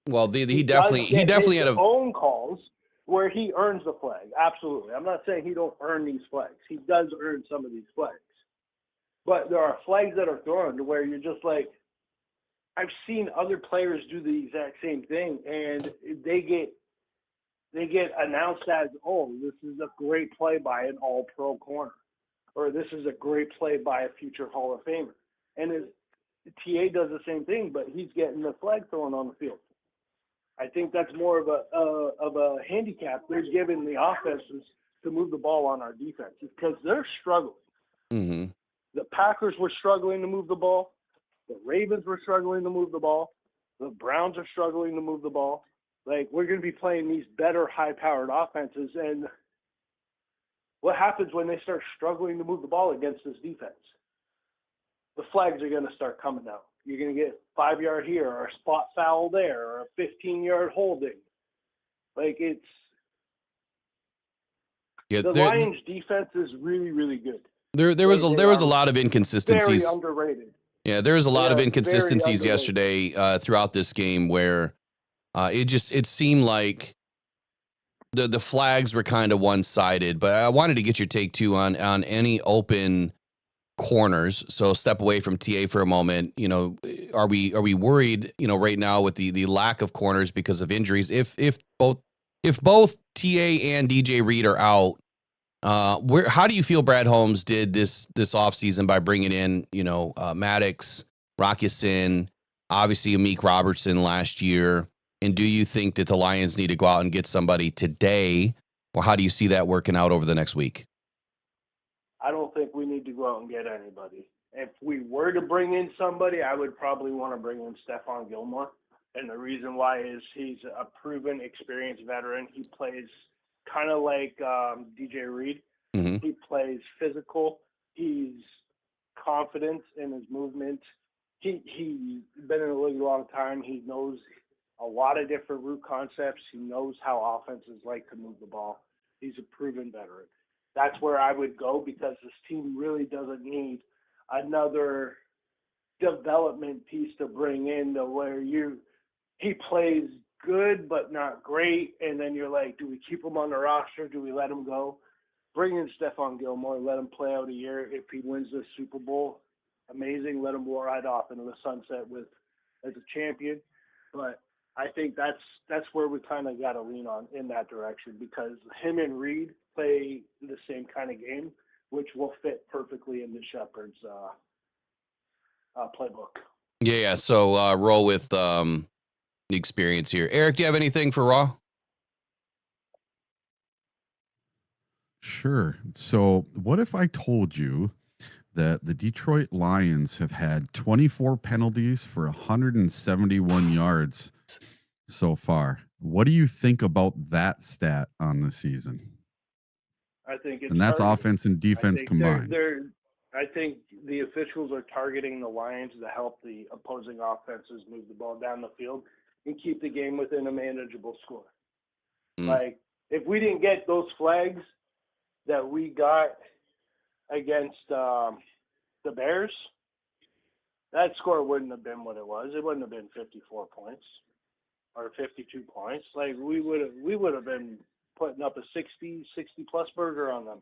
Well, he definitely had a own calls where he earns the flag. Absolutely. I'm not saying he don't earn these flags. He does earn some of these flags. But there are flags that are thrown to where you're just like, I've seen other players do the exact same thing, and they get announced as, oh, this is a great play by an all-pro corner, or this is a great play by a future Hall of Famer. And TA does the same thing, but he's getting the flag thrown on the field. I think that's more of a handicap they're giving the offenses to move the ball on our defense, because they're struggling. Mm-hmm. The Packers were struggling to move the ball. The Ravens were struggling to move the ball. The Browns are struggling to move the ball. Like, we're going to be playing these better high-powered offenses, and what happens when they start struggling to move the ball against this defense? The flags are going to start coming out. You're going to get 5-yard here, or a spot foul there, or a 15-yard holding. Like, the Lions' defense is really, really good. There was a lot of inconsistencies. Very underrated. Yeah, there was a lot of inconsistencies yesterday throughout this game where it seemed like the flags were kind of one-sided. But I wanted to get your take too on any open corners. So step away from TA for a moment. You know, are we worried, you know, right now with the lack of corners because of injuries? If both TA and DJ Reed are out, how do you feel Brad Holmes did this offseason by bringing in, you know, Maddox, Rock Ya-Sin, obviously Amik Robertson last year? And do you think that the Lions need to go out and get somebody today, or how do you see that working out over the next week? I don't think we need to go out and get anybody. If we were to bring in somebody, I would probably want to bring in Stephon Gilmore. And the reason why is he's a proven, experienced veteran. He plays kind of like DJ Reed. Mm-hmm. He plays physical. He's confident in his movement. He's been in the league a long time. He knows a lot of different route concepts. He knows how offenses like to move the ball. He's a proven veteran. That's where I would go, because this team really doesn't need another development piece to bring in to where he plays good but not great, and then you're like, do we keep him on the roster? Do we let him go? Bring in Stephon Gilmore, let him play out a year. If he wins the Super Bowl, amazing. Let him ride off into the sunset as a champion. But I think that's where we kind of got to lean on in that direction, because him and Reed play the same kind of game, which will fit perfectly into Shepard's playbook. Yeah. So roll with the experience here. Eric, do you have anything for Raw? Sure. So what if I told you that the Detroit Lions have had 24 penalties for 171 yards so far? What do you think about that stat on the season? I think and that's targeted. offense and defense combined. I think the officials are targeting the Lions to help the opposing offenses move the ball down the field and keep the game within a manageable score. Like, if we didn't get those flags that we got against the Bears, that score wouldn't have been what it was. It wouldn't have been 54 points or 52 points. Like, we would have been putting up a 60 plus burger on them.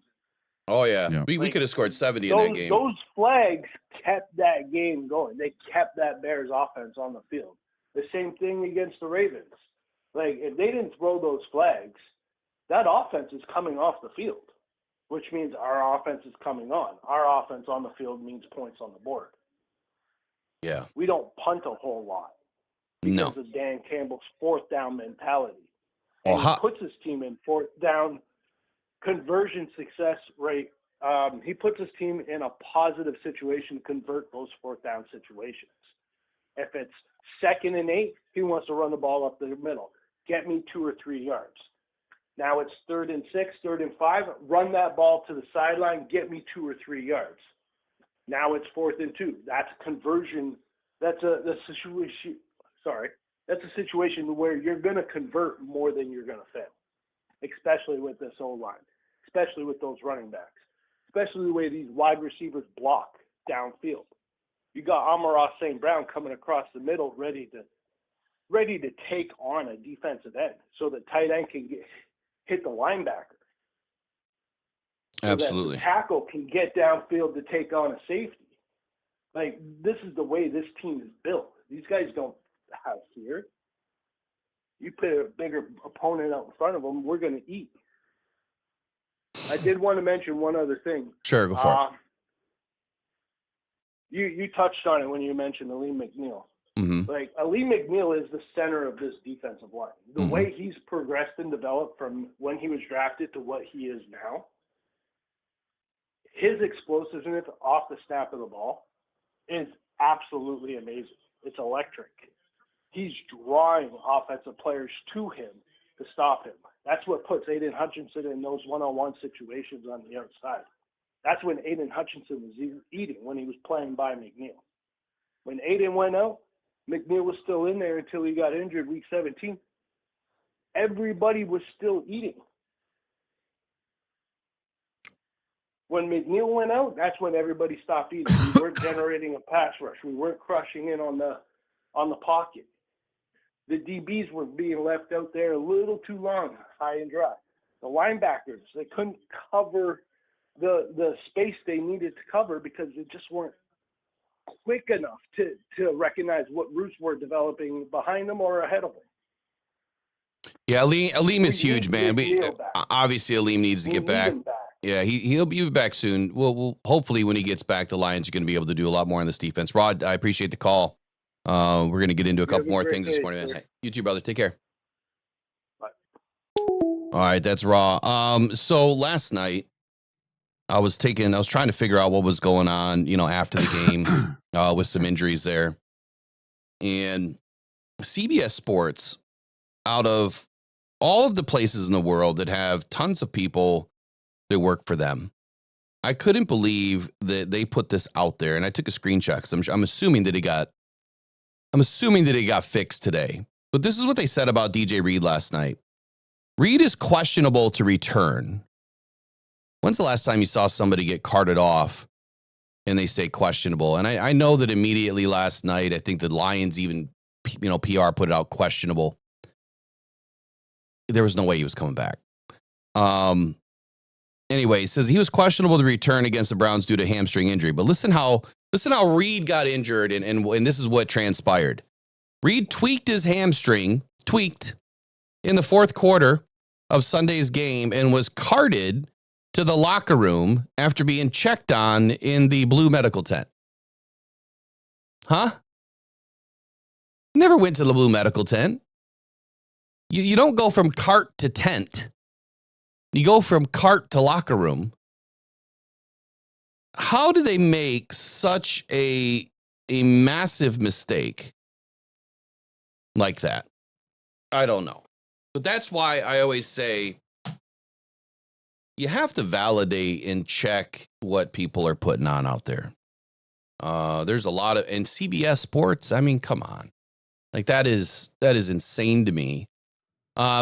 Oh yeah. We could have scored 70 in that game. Those flags kept that game going. They kept that Bears offense on the field. The same thing against the Ravens. Like, if they didn't throw those flags, that offense is coming off the field, which means our offense is coming on. Our offense on the field means points on the board. Yeah. We don't punt a whole lot because of Dan Campbell's fourth down mentality. And he puts his team in fourth down conversion success rate. He puts his team in a positive situation to convert those fourth down situations. If it's 2nd and 8, he wants to run the ball up the middle. Get me 2 or 3 yards. Now it's 3rd and 6, 3rd and 5. Run that ball to the sideline. Get me 2 or 3 yards. Now it's 4th and 2. That's conversion. That's a situation. That's a situation where you're going to convert more than you're going to fail, especially with this O-line, especially with those running backs, especially the way these wide receivers block downfield. You got Amon-Ra St. Brown coming across the middle, ready to take on a defensive end, so the tight end can hit the linebacker. So Absolutely. that the tackle can get downfield to take on a safety. Like, this is the way this team is built. These guys don't have fear. You put a bigger opponent out in front of them, we're going to eat. I did want to mention one other thing. Sure, go for it. You touched on it when you mentioned Aleem McNeil. Mm-hmm. Like, Aleem McNeil is the center of this defensive line. The way he's progressed and developed from when he was drafted to what he is now, his explosiveness off the snap of the ball is absolutely amazing. It's electric. He's drawing offensive players to him to stop him. That's what puts Aiden Hutchinson in those one-on-one situations on the outside. That's when Aiden Hutchinson was eating, when he was playing by McNeil. When Aiden went out, McNeil was still in there until he got injured week 17. Everybody was still eating. When McNeil went out, that's when everybody stopped eating. We weren't generating a pass rush. We weren't crushing in on the pocket. The DBs were being left out there a little too long, high and dry. The linebackers, they couldn't cover the space they needed to cover because they just weren't quick enough to recognize what routes were developing behind them or ahead of them. Yeah, Aleem is huge, man. Obviously, Aleem needs to get back. Yeah, he'll be back soon. We'll hopefully when he gets back, the Lions are going to be able to do a lot more on this defense. Rod, I appreciate the call. We're going to get into a couple more things this morning. Hey, you too, brother. Take care. Bye. All right, that's raw. So last night I was trying to figure out what was going on, after the game with some injuries there. And CBS Sports, out of all of the places in the world that have tons of people that work for them, I couldn't believe that they put this out there. And I took a screenshot because I'm assuming that it got fixed today. But this is what they said about DJ Reed last night. Reed is questionable to return. When's the last time you saw somebody get carted off and they say questionable? And I know that immediately last night, I think the Lions even, PR put it out questionable. There was no way he was coming back. Anyway, he says he was questionable to return against the Browns due to hamstring injury. But listen how Reed got injured, and this is what transpired. Reed tweaked his hamstring, in the fourth quarter of Sunday's game and was carted to the locker room after being checked on in the blue medical tent. Huh? Never went to the blue medical tent. You don't go from cart to tent. You go from cart to locker room. How do they make such a massive mistake like that? I don't know. But that's why I always say you have to validate and check what people are putting on out there. There's a lot of, and CBS Sports, I mean, come on. Like that is insane to me.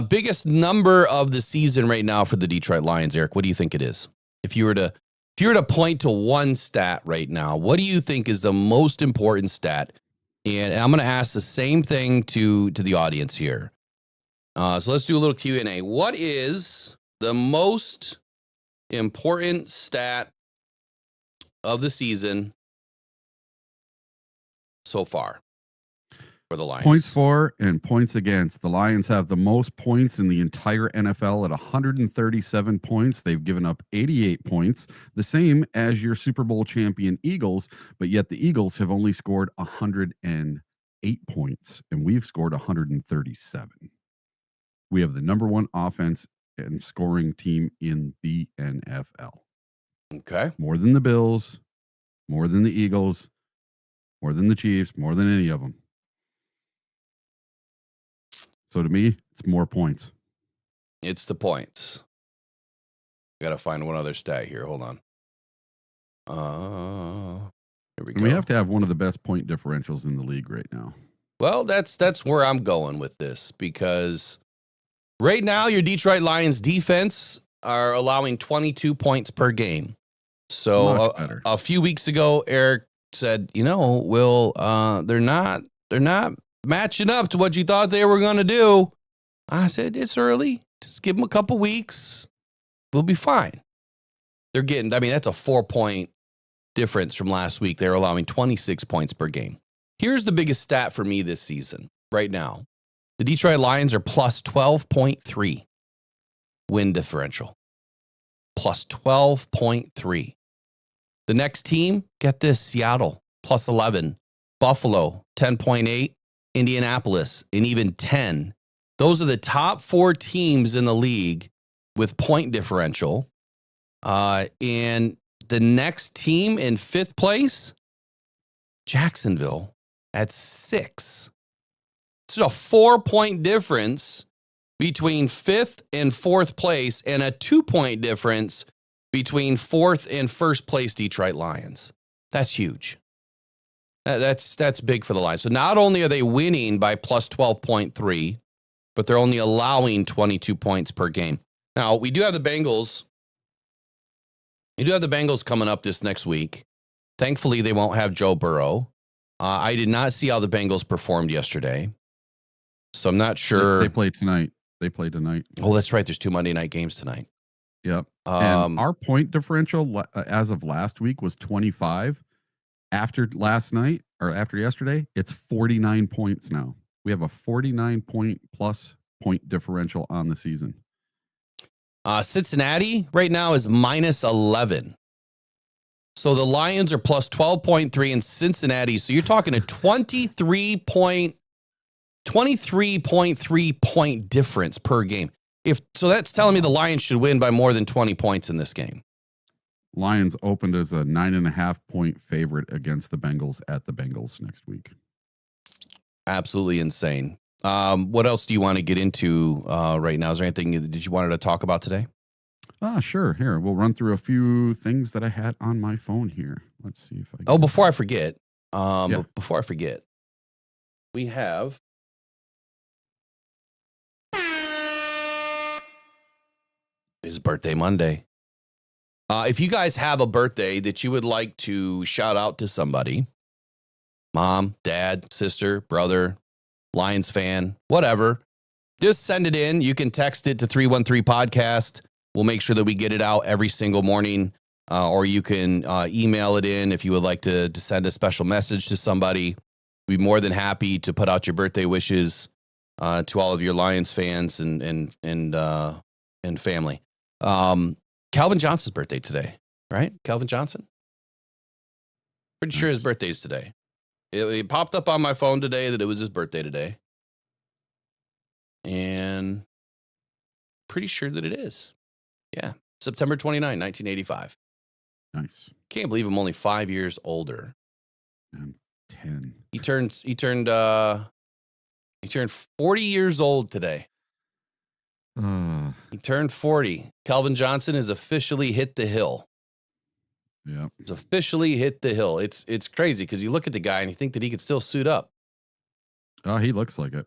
Biggest number of the season right now for the Detroit Lions, Eric, what do you think it is? If you were to point to one stat right now, what do you think is the most important stat? And I'm going to ask the same thing to the audience here. So let's do a little Q&A. What is the most important stat of the season so far? for the Lions. Points for and points against. The Lions have the most points in the entire NFL at 137 points. They've given up 88 points, the same as your Super Bowl champion Eagles, but yet the Eagles have only scored 108 points, and we've scored 137. We have the number one offense and scoring team in the NFL. Okay. More than the Bills, more than the Eagles, more than the Chiefs, more than any of them. So to me, it's more points. It's the points. Got to find one other stat here. Hold on. Here we go. And we have to have one of the best point differentials in the league right now. Well, that's where I'm going with this, because right now your Detroit Lions defense are allowing 22 points per game. So a few weeks ago, Eric said, Will, they're not matching up to what you thought they were going to do. I said, it's early. Just give them a couple weeks. We'll be fine. They're getting, that's a 4-point difference from last week. They're allowing 26 points per game. Here's the biggest stat for me this season right now. The Detroit Lions are plus 12.3 win differential. Plus 12.3. The next team, get this, Seattle, plus 11. Buffalo, 10.8. Indianapolis, and even 10. Those are the top 4 teams in the league with point differential. And the next team in 5th place, Jacksonville, at 6. It's a 4-point difference between 5th and 4th place, and a 2-point difference between 4th and 1st place Detroit Lions. That's huge. That's big for the Lions. So not only are they winning by plus 12.3, but they're only allowing 22 points per game. Now, we do have the Bengals. We do have the Bengals coming up this next week. Thankfully, they won't have Joe Burrow. I did not see how the Bengals performed yesterday, so I'm not sure. They play tonight. They play tonight. Oh, that's right. There's 2 Monday night games tonight. Yep. And our point differential as of last week was 25. After last night or after yesterday, it's 49 points now. We have a 49 point plus point differential on the season. Cincinnati right now is minus 11. So the Lions are plus 12.3 in Cincinnati. So you're talking a 23.3 point difference per game. So that's telling me the Lions should win by more than 20 points in this game. Lions opened as a 9.5 point favorite against the Bengals at the Bengals next week. Absolutely insane. What else do you want to get into right now? Is there anything that you wanted to talk about today? Sure. Here, we'll run through a few things that I had on my phone here. Let's see if I can. Before I forget, we have it's birthday Monday. If you guys have a birthday that you would like to shout out to somebody, mom, dad, sister, brother, Lions fan, whatever, just send it in. You can text it to 313-podcast. We'll make sure that we get it out every single morning, or you can email it in if you would like to send a special message to somebody. We'd be more than happy to put out your birthday wishes to all of your Lions fans and family. Calvin Johnson's birthday today, right? Calvin Johnson? Pretty sure his birthday's today. It popped up on my phone today that it was his birthday today. And pretty sure that it is. Yeah. September 29, 1985. Nice. Can't believe I'm only 5 years older. I'm 10. He turned 40 years old today. He turned 40. Calvin Johnson has officially hit the hill. Yeah. He's officially hit the hill. It's crazy because you look at the guy and you think that he could still suit up. He looks like it.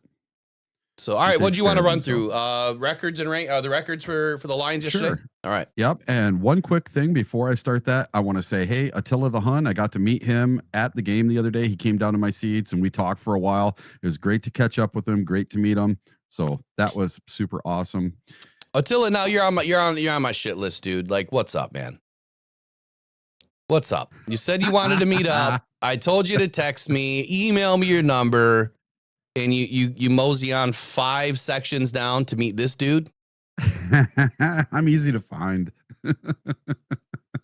So, all right, what do you want to run through? Records and the records for the Lions yesterday? Sure. All right. Yep. And one quick thing before I start that, I want to say, hey, Attila the Hun, I got to meet him at the game the other day. He came down to my seats and we talked for a while. It was great to catch up with him. Great to meet him. So that was super awesome. Attila, now you're on my shit list, dude. Like, what's up, man? What's up? You said you wanted to meet up. I told you to text me, email me your number. and you mosey on 5 sections down to meet this dude. I'm easy to find.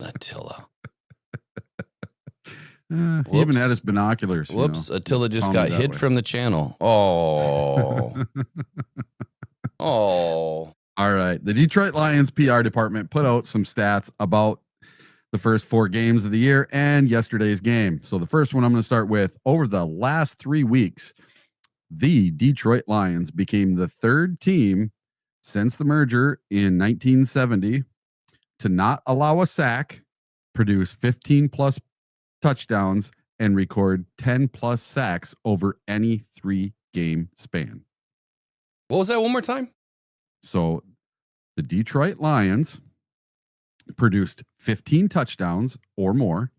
Attila. He even had his binoculars. Whoops. Attila just Call got me that hid way. from the channel. Oh. Oh. All right. The Detroit Lions PR department put out some stats about the first 4 games of the year and yesterday's game. So the first one I'm going to start with, over the last 3 weeks, the Detroit Lions became the 3rd team since the merger in 1970 to not allow a sack, produce 15 plus touchdowns, and record 10 plus sacks over any 3-game span. What was that one more time? So the Detroit Lions produced 15 touchdowns or more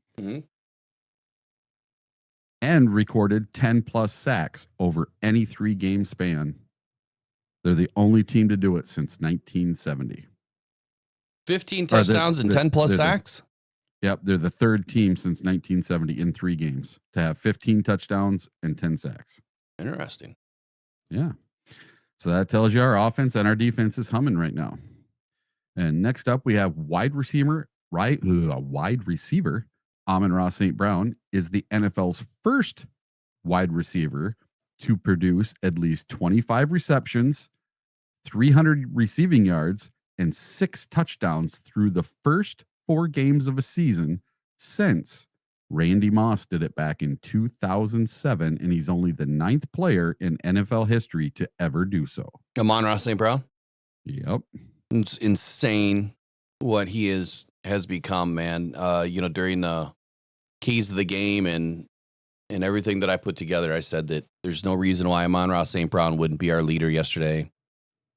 and recorded 10 plus sacks over any 3-game span. They're the only team to do it since 1970. 15 touchdowns and 10 plus sacks? Yep, they're the 3rd team since 1970 in 3 games to have 15 touchdowns and 10 sacks. Interesting. Yeah. So that tells you our offense and our defense is humming right now. And next up, we have wide receiver Amon-Ra St. Brown is the NFL's first wide receiver to produce at least 25 receptions, 300 receiving yards, and 6 touchdowns through the first 4 games of a season since Randy Moss did it back in 2007, and he's only the 9th player in NFL history to ever do so. Amon-Ra St. Brown? Yep. It's insane what he has become, man. During the keys of the game and everything that I put together, I said that there's no reason why Amon-Ra St. Brown wouldn't be our leader yesterday.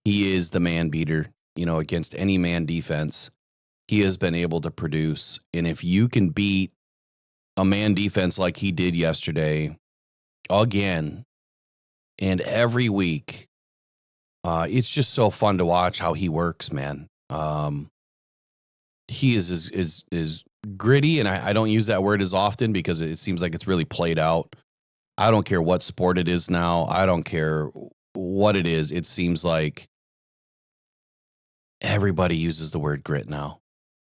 He is the man beater, against any man defense. He has been able to produce. And if you can beat a man defense like he did yesterday, again, and every week, it's just so fun to watch how he works, man. He is gritty, and I don't use that word as often because it seems like it's really played out. I don't care what sport it is now. I don't care what it is. It seems like everybody uses the word grit now.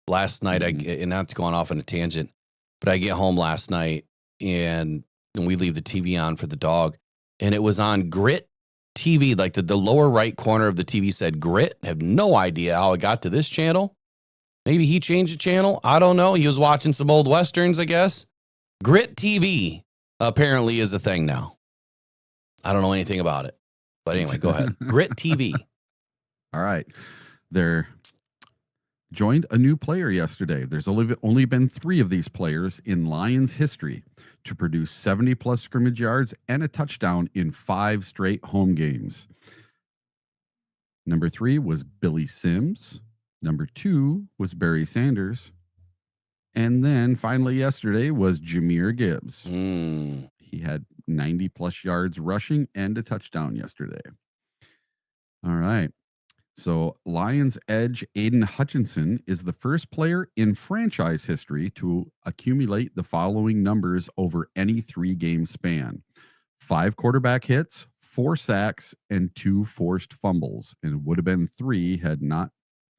Last night, and not going off on a tangent, but I get home last night and we leave the TV on for the dog, and it was on Grit TV, like the lower right corner of the TV said Grit. I have no idea how it got to this channel. Maybe he changed the channel. I don't know. He was watching some old Westerns, I guess. Grit TV apparently is a thing now. I don't know anything about it. But anyway, go ahead. Grit TV. All right. They're joined a new player yesterday. There's only been 3 of these players in Lions history to produce 70 plus scrimmage yards and a touchdown in 5 straight home games. Number 3 was Billy Sims. Number 2 was Barry Sanders. And then finally yesterday was Jahmyr Gibbs. He had 90 plus yards rushing and a touchdown yesterday. All right. So Lions edge Aiden Hutchinson is the first player in franchise history to accumulate the following numbers over any 3-game span: 5 quarterback hits, 4 sacks, and 2 forced fumbles. And it would have been 3 had not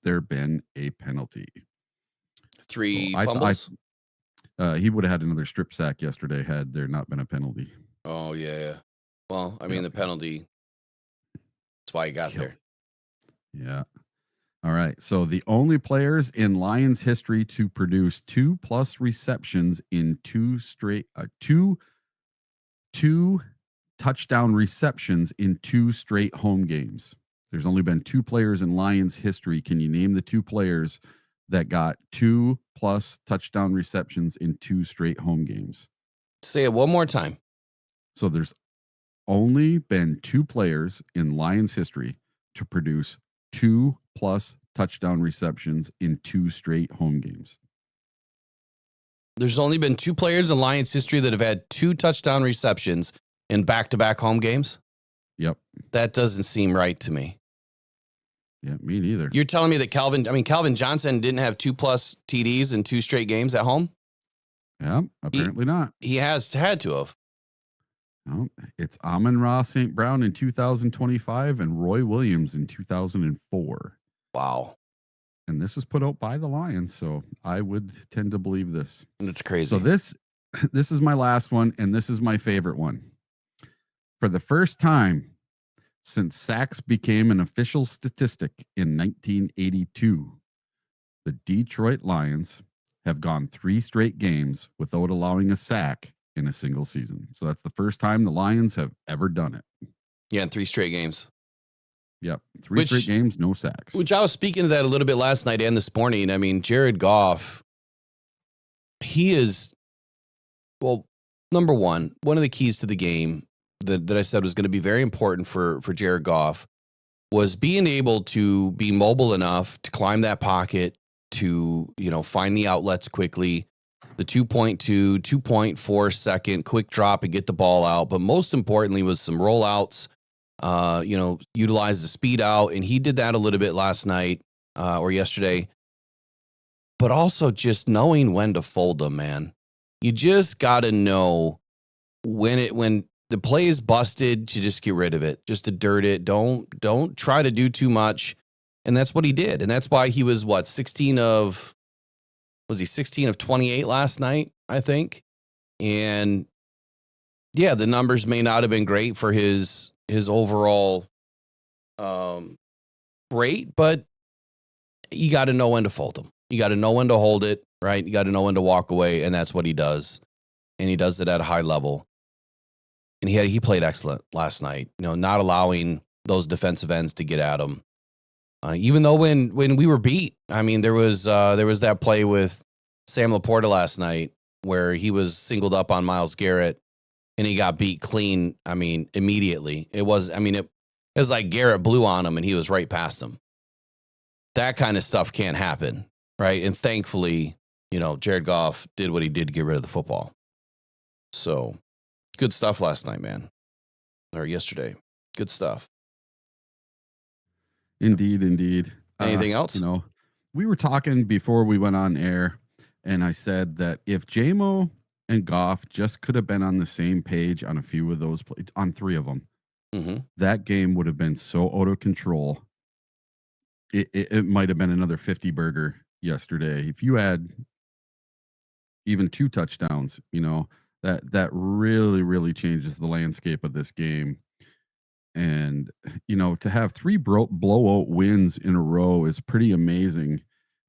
there been a penalty. 3 fumbles? He would have had another strip sack yesterday had there not been a penalty. Oh, yeah. Well, I mean, the penalty, that's why he got there. Yeah. All right. So the only players in Lions history to produce 2 plus receptions in 2 touchdown receptions in 2 straight home games. There's only been 2 players in Lions history. Can you name the 2 players that got 2 plus touchdown receptions in 2 straight home games? Say it one more time. So there's only been 2 players in Lions history to produce 2 plus touchdown receptions in 2 straight home games. There's only been 2 players in Lions history that have had 2 touchdown receptions in back-to-back home games? Yep. That doesn't seem right to me. Yeah, me neither. You're telling me that Calvin Johnson didn't have 2 plus TDs in 2 straight games at home? Yeah, apparently not. He had to have. No, it's Amon-Ra St. Brown in 2025 and Roy Williams in 2004. Wow. And this is put out by the Lions, so I would tend to believe this. And it's crazy. So this is my last one, and this is my favorite one. For the first time since sacks became an official statistic in 1982, the Detroit Lions have gone 3 straight games without allowing a sack in a single season. So that's the first time the Lions have ever done it. Yeah, in 3 straight games. Yep. 3 straight games, no sacks. Which I was speaking to that a little bit last night and this morning. I mean, Jared Goff, he is, well, number one of the keys to the game that I said was going to be very important for Jared Goff was being able to be mobile enough to climb that pocket, to, find the outlets quickly, the 2.2, 2.4 second quick drop and get the ball out. But most importantly was some rollouts, utilize the speed out. And he did that a little bit last night or yesterday. But also just knowing when to fold them, man. You just got to know when the play is busted to just get rid of it, just to dirt it. Don't try to do too much. And that's what he did. And that's why he was 16 of 28 last night, I think. And yeah, the numbers may not have been great for his overall rate, but you got to know when to fold them. You got to know when to hold it, right? You got to know when to walk away. And that's what he does. And he does it at a high level. And he played excellent last night, not allowing those defensive ends to get at him. Even though when we were beat, I mean, there was that play with Sam Laporta last night where he was singled up on Myles Garrett and he got beat clean. I mean, immediately. It was like Garrett blew on him and he was right past him. That kind of stuff can't happen, right? And thankfully, Jared Goff did what he did to get rid of the football. So good stuff last night, man. Or yesterday. Good stuff. Indeed. Anything else? We were talking before we went on air, and I said that if Jamo and Goff just could have been on the same page on a few of those plays, on 3 of them, that game would have been so out of control. It might have been another 50 burger yesterday. If you had even 2 touchdowns, that really, really changes the landscape of this game. And, to have 3 blowout wins in a row is pretty amazing.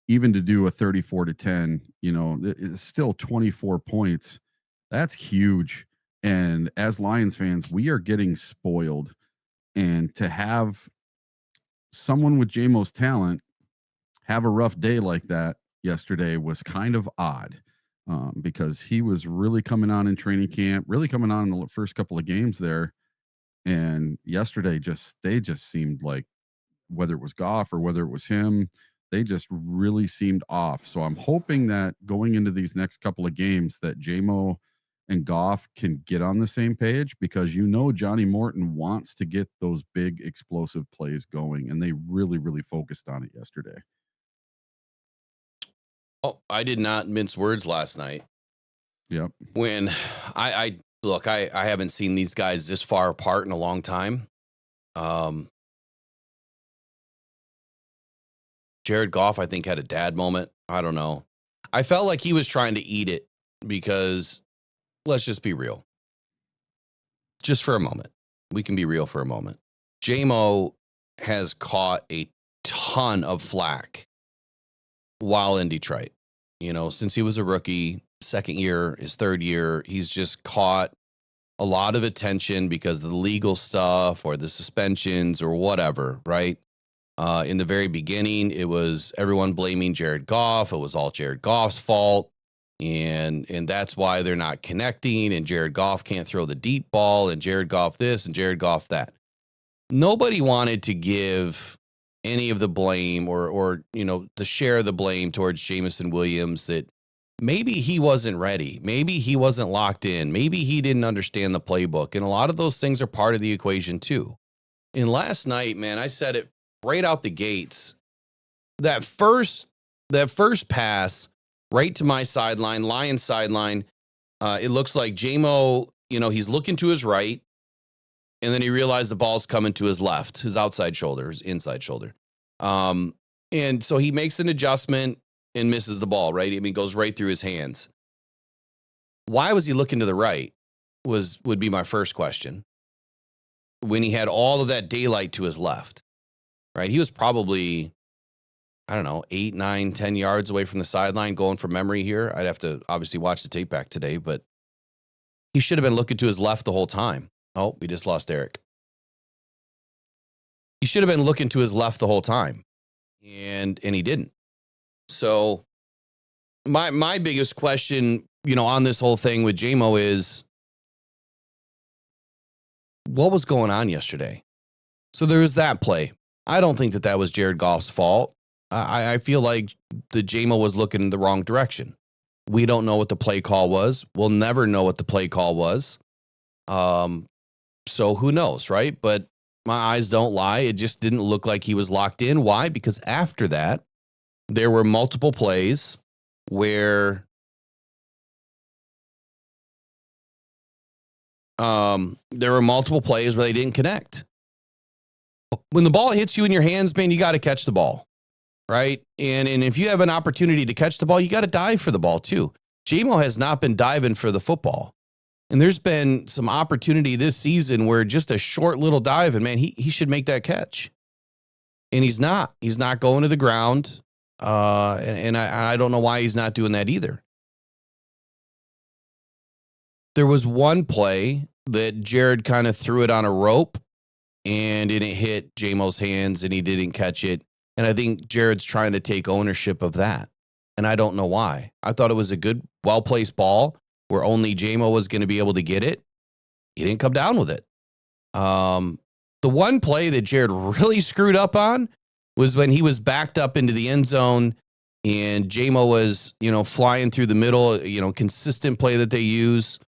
Even to do a 34-10, it's still 24 points. That's huge. And as Lions fans, we are getting spoiled. And to have someone with Jamo's talent have a rough day like that yesterday was kind of odd. Because he was really coming on in training camp, really coming on in the first couple of games there. And yesterday, they just seemed like, whether it was Goff or whether it was him, they just really seemed off. So I'm hoping that going into these next couple of games that Jamo and Goff can get on the same page, because Johnny Morton wants to get those big explosive plays going, and they really, really focused on it yesterday. Oh, I did not mince words last night. Yep. When I haven't seen these guys this far apart in a long time. Jared Goff, I think, had a dad moment. I don't know. I felt like he was trying to eat it because, let's just be real. Just for a moment. We can be real for a moment. Jamo has caught a ton of flack while in Detroit. Since he was a rookie, second year, his third year, he's just caught a lot of attention because of the legal stuff or the suspensions or whatever, right? In the very beginning, it was everyone blaming Jared Goff. It was all Jared Goff's fault. And that's why they're not connecting, and Jared Goff can't throw the deep ball, and Jared Goff this and Jared Goff that. Nobody wanted to give any of the blame or to share the blame towards Jameson Williams, that maybe he wasn't ready. Maybe he wasn't locked in. Maybe he didn't understand the playbook. And a lot of those things are part of the equation too. And last night, man, I said it right out the gates. That first pass right to my sideline, Lions sideline, it looks like Jamo he's looking to his right, and then he realized the ball's coming to his left, his outside shoulder, his inside shoulder. And so he makes an adjustment and misses the ball, right? I mean, it goes right through his hands. Why was he looking to the right would be my first question. When he had all of that daylight to his left, right? He was probably, I don't know, 8, 9, 10 yards away from the sideline, going from memory here. I'd have to obviously watch the tape back today, but he should have been looking to his left the whole time. Oh, we just lost Eric. He should have been looking to his left the whole time, and he didn't. So my biggest question, on this whole thing with Jamo is, what was going on yesterday? So there was that play. I don't think that was Jared Goff's fault. I feel like the Jamo was looking in the wrong direction. We don't know what the play call was. We'll never know what the play call was. So who knows, right? But my eyes don't lie. It just didn't look like he was locked in. Why? Because after that, there were multiple plays where they didn't connect. When the ball hits you in your hands, man, you got to catch the ball, right? And if you have an opportunity to catch the ball, you got to dive for the ball too. Jamo has not been diving for the football. And there's been some opportunity this season where just a short little dive, and man, he should make that catch. And he's not going to the ground. And I don't know why he's not doing that either. There was one play that Jared kind of threw it on a rope and it hit Jamo's hands and he didn't catch it. And I think Jared's trying to take ownership of that. And I don't know why. I thought it was a good, well-placed ball where only Jamo was going to be able to get it. He didn't come down with it. The one play that Jared really screwed up on was when he was backed up into the end zone and Jamo was, flying through the middle, consistent play that they use.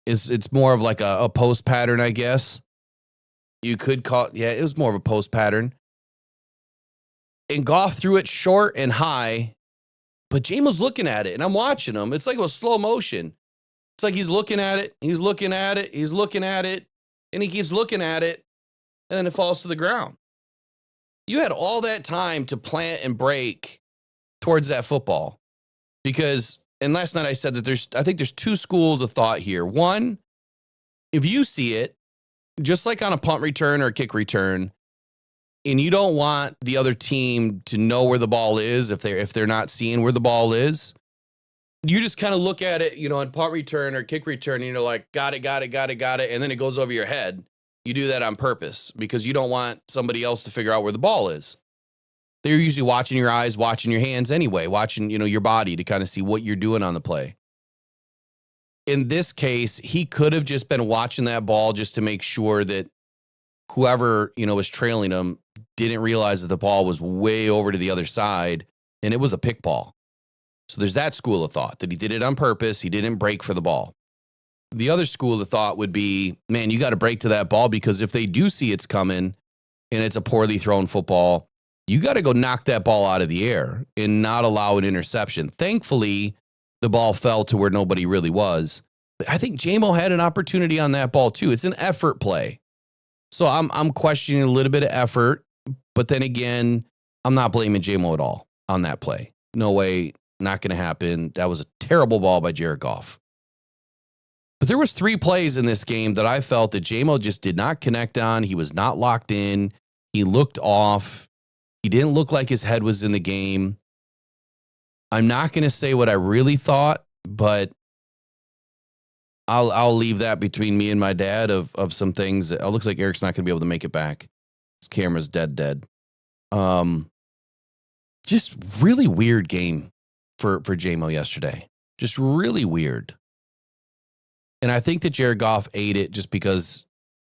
It's more of like a post pattern, I guess. You could call it, it was more of a post pattern. And Goff threw it short and high, but Jamo's looking at it, and I'm watching him. It's like a slow motion. It's like he's looking at it, he's looking at it, he's looking at it, and he keeps looking at it, and then it falls to the ground. You had all that time to plant and break towards that football. Because, and last night I said that I think there's two schools of thought here. One, if you see it, just like on a punt return or a kick return, and you don't want the other team to know where the ball is if they're not seeing where the ball is, you just kind of look at it, on punt return or kick return, and you're like, got it, and then it goes over your head. You do that on purpose because you don't want somebody else to figure out where the ball is. They're usually watching your eyes, watching your hands anyway, watching, your body to kind of see what you're doing on the play. In this case, he could have just been watching that ball just to make sure that whoever, was trailing him didn't realize that the ball was way over to the other side and it was a pick ball. So there's that school of thought that he did it on purpose. He didn't break for the ball. The other school of thought would be, man, you got to break to that ball because if they do see it's coming and it's a poorly thrown football, you got to go knock that ball out of the air and not allow an interception. Thankfully, the ball fell to where nobody really was. But I think Jamo had an opportunity on that ball too. It's an effort play. So I'm questioning a little bit of effort, but then again, I'm not blaming Jamo at all on that play. No way, not going to happen. That was a terrible ball by Jared Goff. But there was 3 plays in this game that I felt that Jamo just did not connect on. He was not locked in. He looked off. He didn't look like his head was in the game. I'm not going to say what I really thought, but I'll leave that between me and my dad of some things. It looks like Eric's not going to be able to make it back. His camera's dead. Just really weird game for Jamo yesterday. Just really weird. And I think that Jared Goff ate it just because,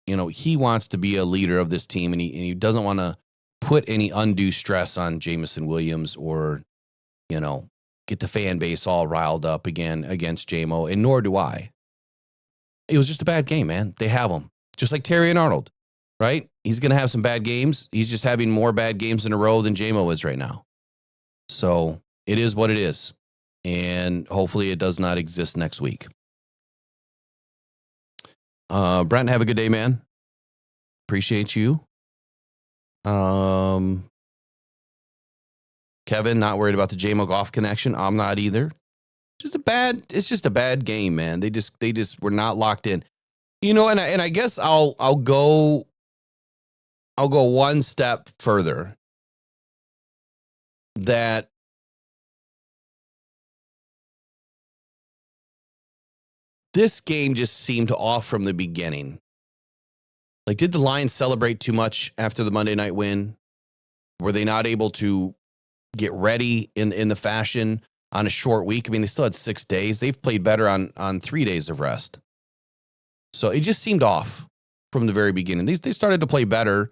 he wants to be a leader of this team and he doesn't want to put any undue stress on Jameson Williams or, get the fan base all riled up again against Jamo, and nor do I. It was just a bad game, man. They have him. Just like Terry and Arnold, right? He's going to have some bad games. He's just having more bad games in a row than Jamo is right now. So it is what it is. And hopefully it does not exist next week. Brent, have a good day, man. Appreciate you. Kevin, not worried about the Jamo golf connection. I'm not either. It's just a bad game, man. They just were not locked in. You know, and I guess I'll go one step further. That this game just seemed off from the beginning. Like, did the Lions celebrate too much after the Monday night win? Were they not able to get ready in the fashion on a short week? I mean, they still had 6 days. They've played better on 3 days of rest. So it just seemed off from the very beginning. They started to play better,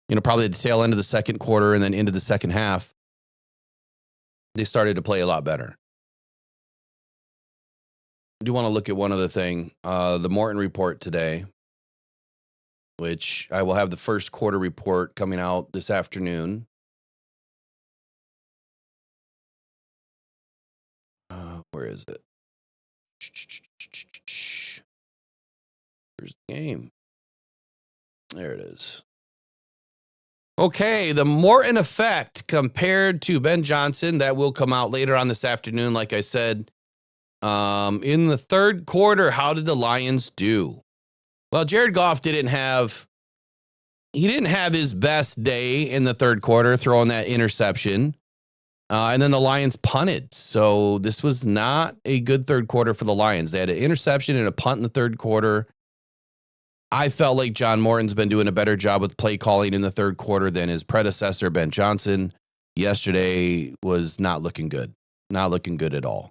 you know, probably at the tail end of the second quarter and then into the second half. They started to play a lot better. I do want to look at one other thing. The Morton report today, which I will have the first quarter report coming out this afternoon. Where is it? Here's the game. There it is. Okay, the Morton effect compared to Ben Johnson. That will come out later on this afternoon, like I said. In the third quarter, how did the Lions do? Well, Jared Goff didn't have his best day in the third quarter, throwing that interception. And then the Lions punted. So this was not a good third quarter for the Lions. They had an interception and a punt in the third quarter. I felt like John Morton's been doing a better job with play calling in the third quarter than his predecessor, Ben Johnson. Yesterday was not looking good. Not looking good at all.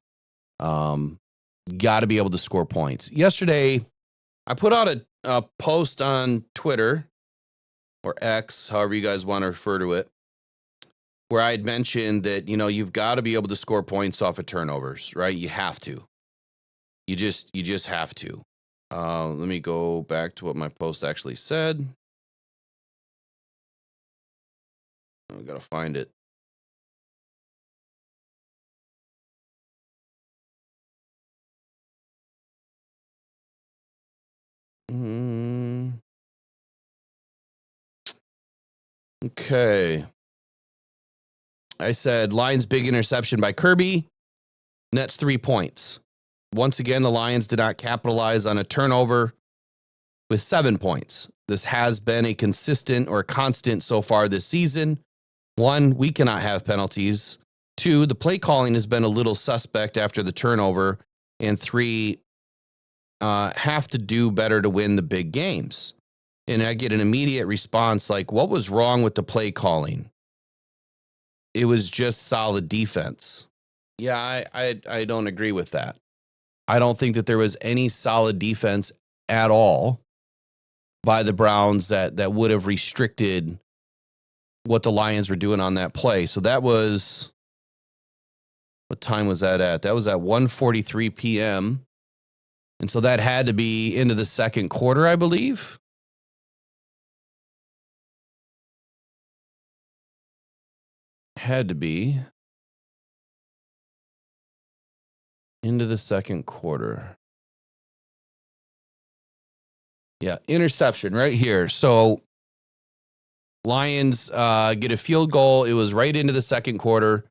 Got to be able to score points. Yesterday, I put out a post on Twitter or X, however you guys want to refer to it, where I had mentioned that, you know, you've got to be able to score points off of turnovers, right? You have to. You just have to. Let me go back to what my post actually said. I got to find it. Okay. I said Lions big interception by Kirby. Nets 3 points. Once again, the Lions did not capitalize on a turnover with 7 points. This has been a consistent or constant so far this season. 1, we cannot have penalties. 2, the play calling has been a little suspect after the turnover. And 3, have to do better to win the big games. And I get an immediate response like, what was wrong with the play calling? It was just solid defense. Yeah, I don't agree with that. I don't think that there was any solid defense at all by the Browns that would have restricted what the Lions were doing on that play. So that was, what time was that at? That was at 1:43 p.m. And so that had to be into the second quarter, I believe. Had to be into the second quarter. Yeah, interception right here. So Lions get a field goal. It was right into the second quarter.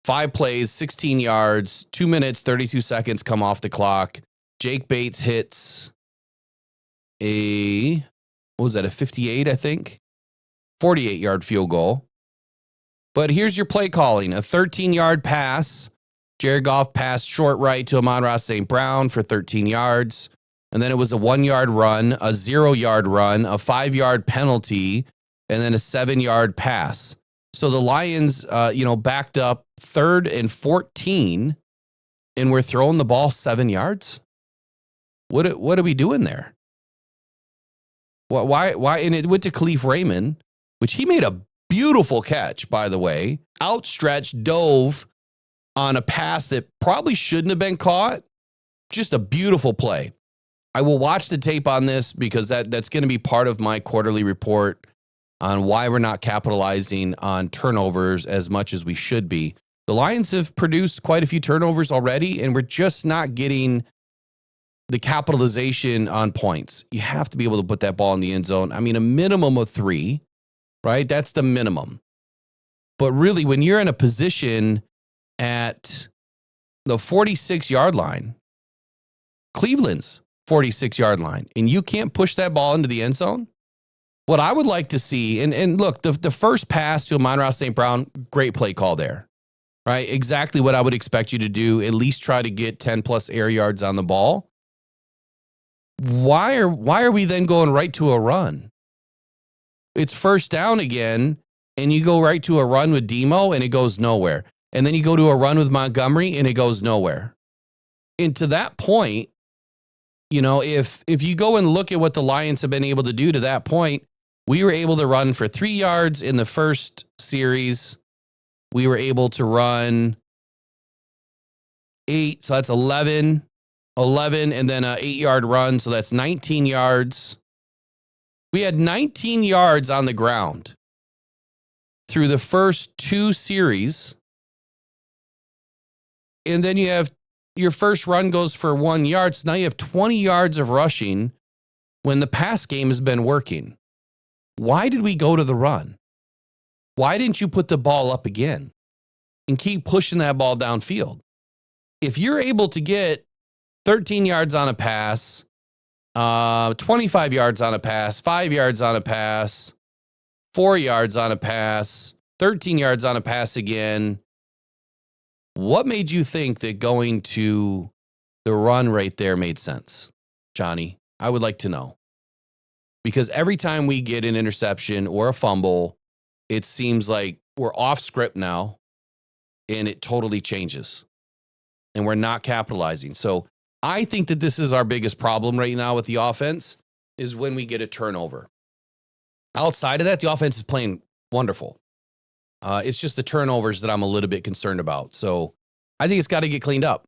5 plays, 16 yards, 2 minutes, 32 seconds come off the clock. Jake Bates hits a 58, I think? 48-yard field goal. But here's your play calling. A 13-yard pass. Jared Goff passed short right to Amon-Ra St. Brown for 13 yards. And then it was a 1-yard run, a 0-yard run, a 5-yard penalty, and then a 7-yard pass. So the Lions, backed up 3rd and 14, and we're throwing the ball 7 yards. What are we doing there? Why? And it went to Khalif Raymond, which he made a beautiful catch, by the way. Outstretched, dove on a pass that probably shouldn't have been caught. Just a beautiful play. I will watch the tape on this because that's going to be part of my quarterly report on why we're not capitalizing on turnovers as much as we should be. The Lions have produced quite a few turnovers already, and we're just not getting the capitalization on points. You have to be able to put that ball in the end zone. I mean, a minimum of 3, right? That's the minimum. But really, when you're in a position at the 46-yard line, Cleveland's 46-yard line, and you can't push that ball into the end zone, what I would like to see, and look, the first pass to Amon-Ra St. Brown, great play call there, right? Exactly what I would expect you to do, at least try to get 10-plus air yards on the ball. Why are we then going right to a run? It's first down again, and you go right to a run with Jamo, and it goes nowhere. And then you go to a run with Montgomery, and it goes nowhere. And to that point, you know, if you go and look at what the Lions have been able to do to that point, we were able to run for 3 yards in the first series. We were able to run 8, so that's 11, and then an 8-yard run, so that's 19 yards. We had 19 yards on the ground through the first 2 series. And then you have your first run goes for 1 yard. So now you have 20 yards of rushing when the pass game has been working. Why did we go to the run? Why didn't you put the ball up again and keep pushing that ball downfield? If you're able to get 13 yards on a pass, 25 yards on a pass, 5 yards on a pass, 4 yards on a pass, 13 yards on a pass again, what made you think that going to the run right there made sense, Johnny? I would like to know. Because every time we get an interception or a fumble, it seems like we're off script now, and it totally changes. And we're not capitalizing. So I think that this is our biggest problem right now with the offense, is when we get a turnover. Outside of that, the offense is playing wonderful. It's just the turnovers that I'm a little bit concerned about. So I think it's got to get cleaned up.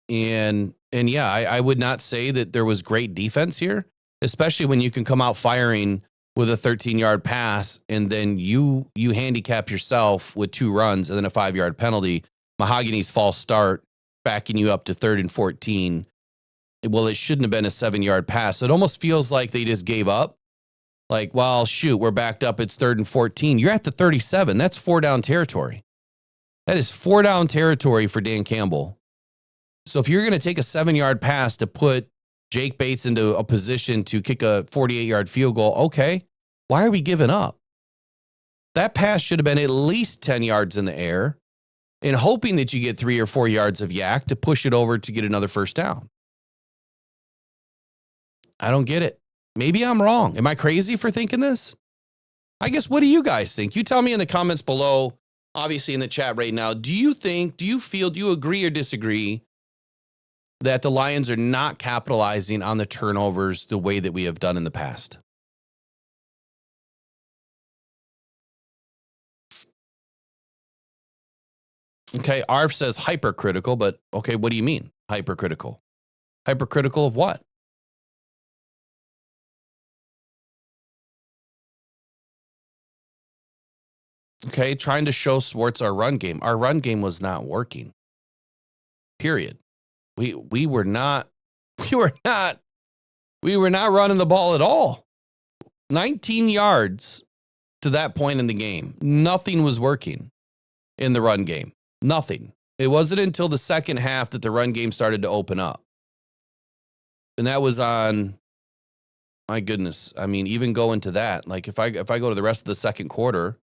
And yeah, I would not say that there was great defense here, especially when you can come out firing with a 13-yard pass and then you handicap yourself with 2 runs and then a 5-yard penalty. Mahogany's false start backing you up to 3rd and 14. Well, it shouldn't have been a 7-yard pass. So it almost feels like they just gave up. Like, well, shoot, we're backed up. It's 3rd and 14. You're at the 37. That's 4 down territory. That is 4 down territory for Dan Campbell. So if you're going to take a 7-yard pass to put Jake Bates into a position to kick a 48-yard field goal, okay, why are we giving up? That pass should have been at least 10 yards in the air and hoping that you get 3 or 4 yards of yak to push it over to get another first down. I don't get it. Maybe I'm wrong. Am I crazy for thinking this? I guess, what do you guys think? You tell me in the comments below, obviously in the chat right now. Do you agree or disagree that the Lions are not capitalizing on the turnovers the way that we have done in the past? Okay, Arf says hypercritical, but okay, what do you mean hypercritical? Hypercritical of what? Okay, trying to show Swartz our run game. Our run game was not working. Period. We were not running the ball at all. 19 yards to that point in the game. Nothing was working in the run game. Nothing. It wasn't until the second half that the run game started to open up. And that was on, my goodness. I mean, even going to that, like if I go to the rest of the second quarter,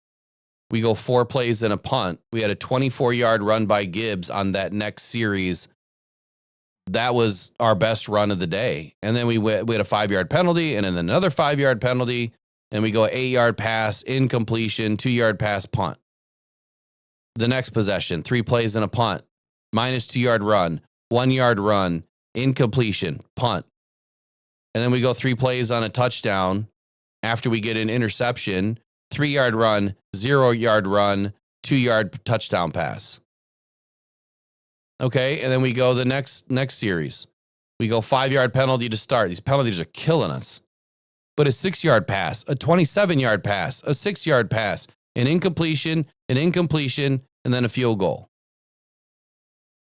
we go 4 plays and a punt. We had a 24-yard run by Gibbs on that next series. That was our best run of the day. And then we had a 5-yard penalty and then another 5-yard penalty. And we go 8-yard pass, incompletion, 2-yard pass, punt. The next possession, 3 plays and a punt, minus 2-yard run, 1-yard run, incompletion, punt. And then we go 3 plays on a touchdown after we get an interception, 3-yard run, 0-yard run, 2-yard touchdown pass. Okay, and then we go the next series. We go 5-yard penalty to start. These penalties are killing us. But a 6-yard pass, a 27-yard pass, a 6-yard pass, an incompletion, and then a field goal.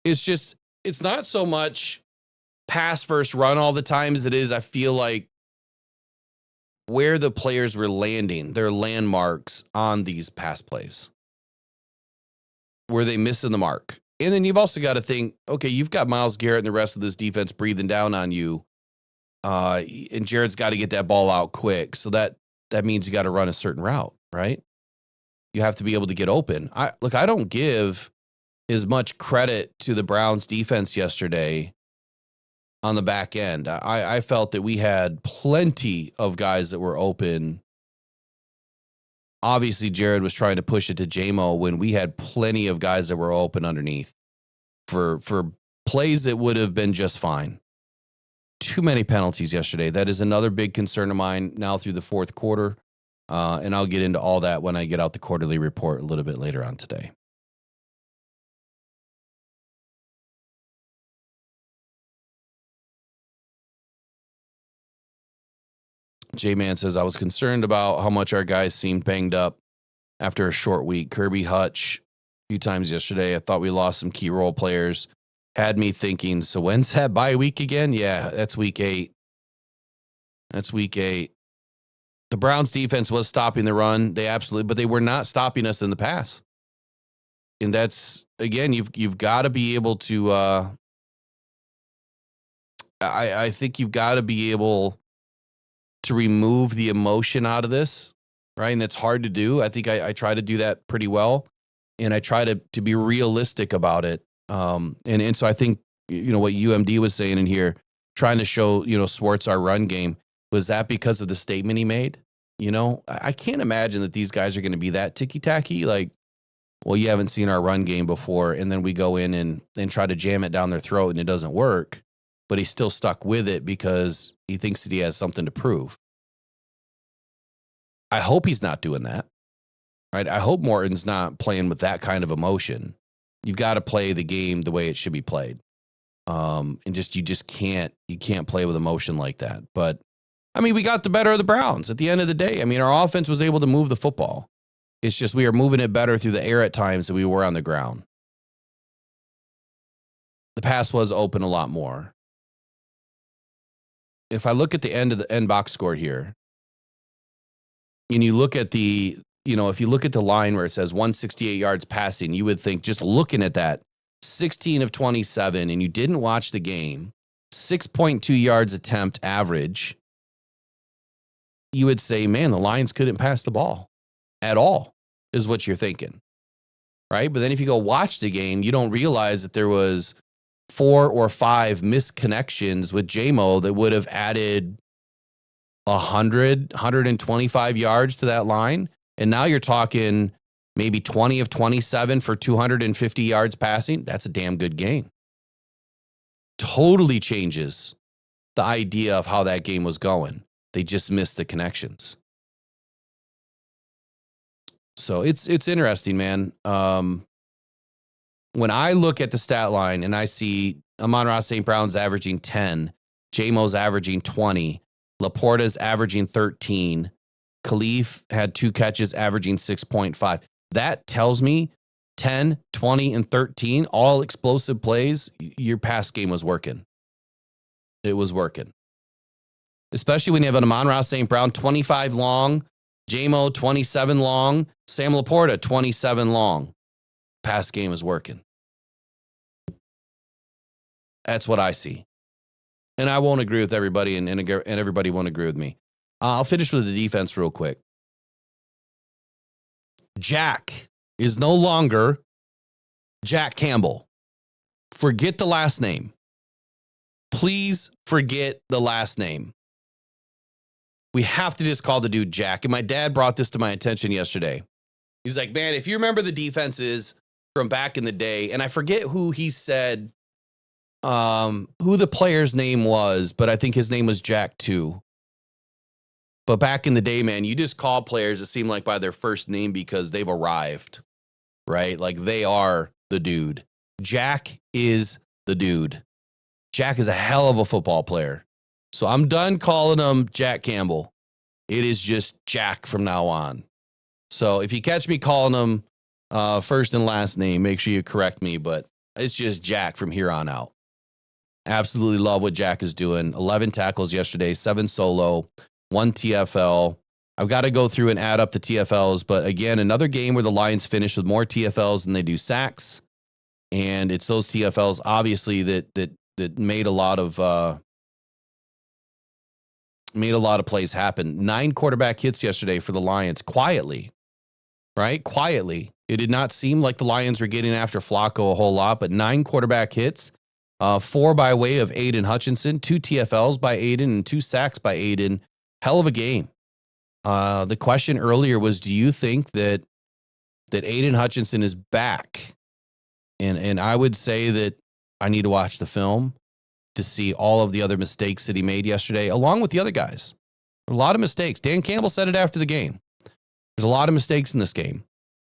It's not so much pass first run all the time as it is, I feel like where the players were landing, their landmarks on these pass plays. Were they missing the mark? And then you've also got to think, okay, you've got Myles Garrett and the rest of this defense breathing down on you. And Jared's got to get that ball out quick. So that means you got to run a certain route, right? You have to be able to get open. I don't give as much credit to the Browns defense yesterday on the back end. I felt that we had plenty of guys that were open. Obviously, Jared was trying to push it to Jamo when we had plenty of guys that were open underneath for plays that would have been just fine. Too many penalties yesterday. That is another big concern of mine now through the fourth quarter. And I'll get into all that when I get out the quarterly report a little bit later on today. J-Man says, I was concerned about how much our guys seemed banged up after a short week. Kirby, Hutch, a few times yesterday. I thought we lost some key role players. Had me thinking, so when's that bye week again? Yeah, that's week 8. That's week 8. The Browns defense was stopping the run. But they were not stopping us in the pass. And that's, again, you've got to be able to, I think you've got to be able to remove the emotion out of this, right? And that's hard to do. I think I try to do that pretty well, and I try to be realistic about it. And so I think, what UMD was saying in here, trying to show, Swartz our run game, was that because of the statement he made? I can't imagine that these guys are going to be that ticky-tacky. Like, well, you haven't seen our run game before, and then we go in and try to jam it down their throat and it doesn't work, but he's still stuck with it because he thinks that he has something to prove. I hope he's not doing that, right? I hope Morton's not playing with that kind of emotion. You've got to play the game the way it should be played. And you can't play with emotion like that. But we got the better of the Browns at the end of the day. Our offense was able to move the football. It's just we are moving it better through the air at times than we were on the ground. The pass was open a lot more. If I look at the end box score here, and you look at if you look at the line where it says 168 yards passing, you would think, just looking at that, 16 of 27, and you didn't watch the game, 6.2 yards attempt average, you would say, man, the Lions couldn't pass the ball at all, is what you're thinking, right? But then if you go watch the game, you don't realize that there was 4 or 5 missed connections with Jamo that would have added 125 yards to that line. And now you're talking maybe 20 of 27 for 250 yards passing. That's a damn good game. Totally changes the idea of how that game was going. They just missed the connections. So it's interesting, man. When I look at the stat line and I see Amon-Ra St. Brown's averaging 10, Jamo's averaging 20, Laporta's averaging 13, Khalif had 2 catches averaging 6.5. That tells me 10, 20, and 13, all explosive plays, your pass game was working. It was working. Especially when you have an Amon-Ra St. Brown, 25 long, Jamo, 27 long, Sam Laporta, 27 long. Pass game is working. That's what I see. And I won't agree with everybody, and everybody won't agree with me. I'll finish with the defense real quick. Jack is no longer Jack Campbell. Forget the last name. Please forget the last name. We have to just call the dude Jack. And my dad brought this to my attention yesterday. He's like, man, if you remember the defenses from back in the day, and I forget who he said, who the player's name was, but I think his name was Jack too. But back in the day, man, you just call players, it seemed like, by their first name because they've arrived, right? Like they are the dude. Jack is the dude. Jack is a hell of a football player. So I'm done calling him Jack Campbell. It is just Jack from now on. So if you catch me calling him first and last name, make sure you correct me, but it's just Jack from here on out. Absolutely love what Jack is doing. 11 tackles yesterday, 7 solo, 1 TFL. I've got to go through and add up the TFLs, but again, another game where the Lions finish with more TFLs than they do sacks. And it's those TFLs, obviously, that made a lot of plays happen. 9 quarterback hits yesterday for the Lions, quietly, right? Quietly. It did not seem like the Lions were getting after Flacco a whole lot, but 9 quarterback hits, 4 by way of Aiden Hutchinson, 2 TFLs by Aiden, and 2 sacks by Aiden. Hell of a game. The question earlier was, do you think that Aiden Hutchinson is back? And I would say that I need to watch the film to see all of the other mistakes that he made yesterday, along with the other guys. A lot of mistakes. Dan Campbell said it after the game. There's a lot of mistakes in this game.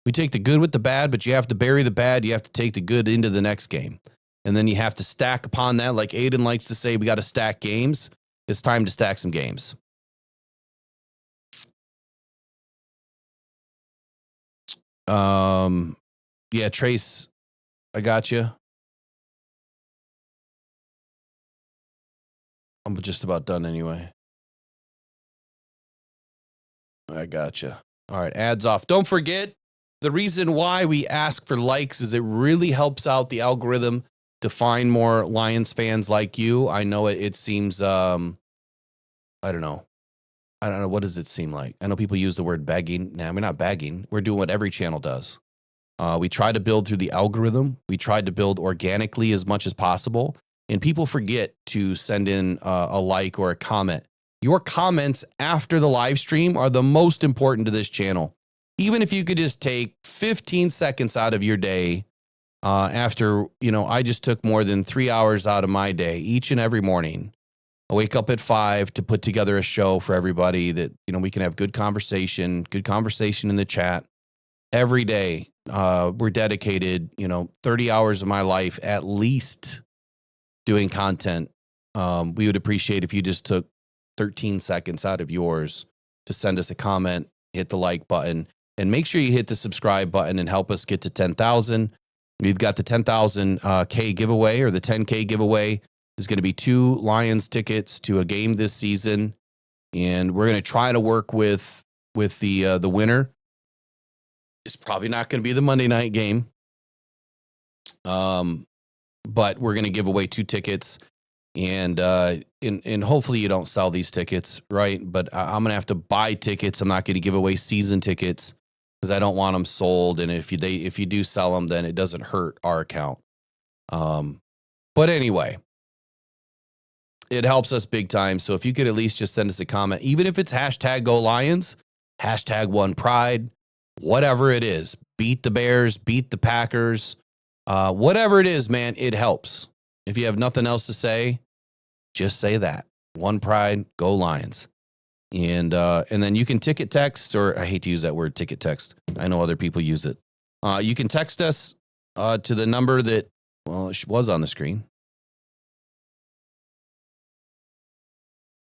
We take the good with the bad, but you have to bury the bad. You have to take the good into the next game. And then you have to stack upon that. Like Aiden likes to say, we got to stack games. It's time to stack some games. Yeah, Trace, I got you. I'm just about done anyway. I got you. All right, ads off. Don't forget, the reason why we ask for likes is it really helps out the algorithm to find more Lions fans like you. I know it seems, I don't know. What does it seem like? I know people use the word begging. Nah, we're not begging. We're doing what every channel does. We try to build through the algorithm. We tried to build organically as much as possible. And people forget to send in a like or a comment. Your comments after the live stream are the most important to this channel. Even if you could just take 15 seconds out of your day after, I just took more than 3 hours out of my day each and every morning. I wake up at 5 to put together a show for everybody that, we can have good conversation in the chat. Every day, we're dedicated, 30 hours of my life at least doing content. We would appreciate if you just took 13 seconds out of yours to send us a comment, hit the like button, and make sure you hit the subscribe button and help us get to 10,000. We've got the 10,000 K giveaway, or the 10K giveaway. There's going to be 2 Lions tickets to a game this season, and we're going to try to work with the winner. It's probably not going to be the Monday night game, but we're going to give away 2 tickets, and hopefully you don't sell these tickets, right? But I'm going to have to buy tickets. I'm not going to give away season tickets because I don't want them sold, and if you do sell them, then it doesn't hurt our account. But anyway. It helps us big time. So if you could at least just send us a comment, even if it's #GoLions, #OnePride, whatever it is, beat the Bears, beat the Packers, whatever it is, man, it helps. If you have nothing else to say, just say that. One Pride, go Lions. And then you can ticket text, or I hate to use that word, ticket text. I know other people use it. You can text us to the number that, it was on the screen.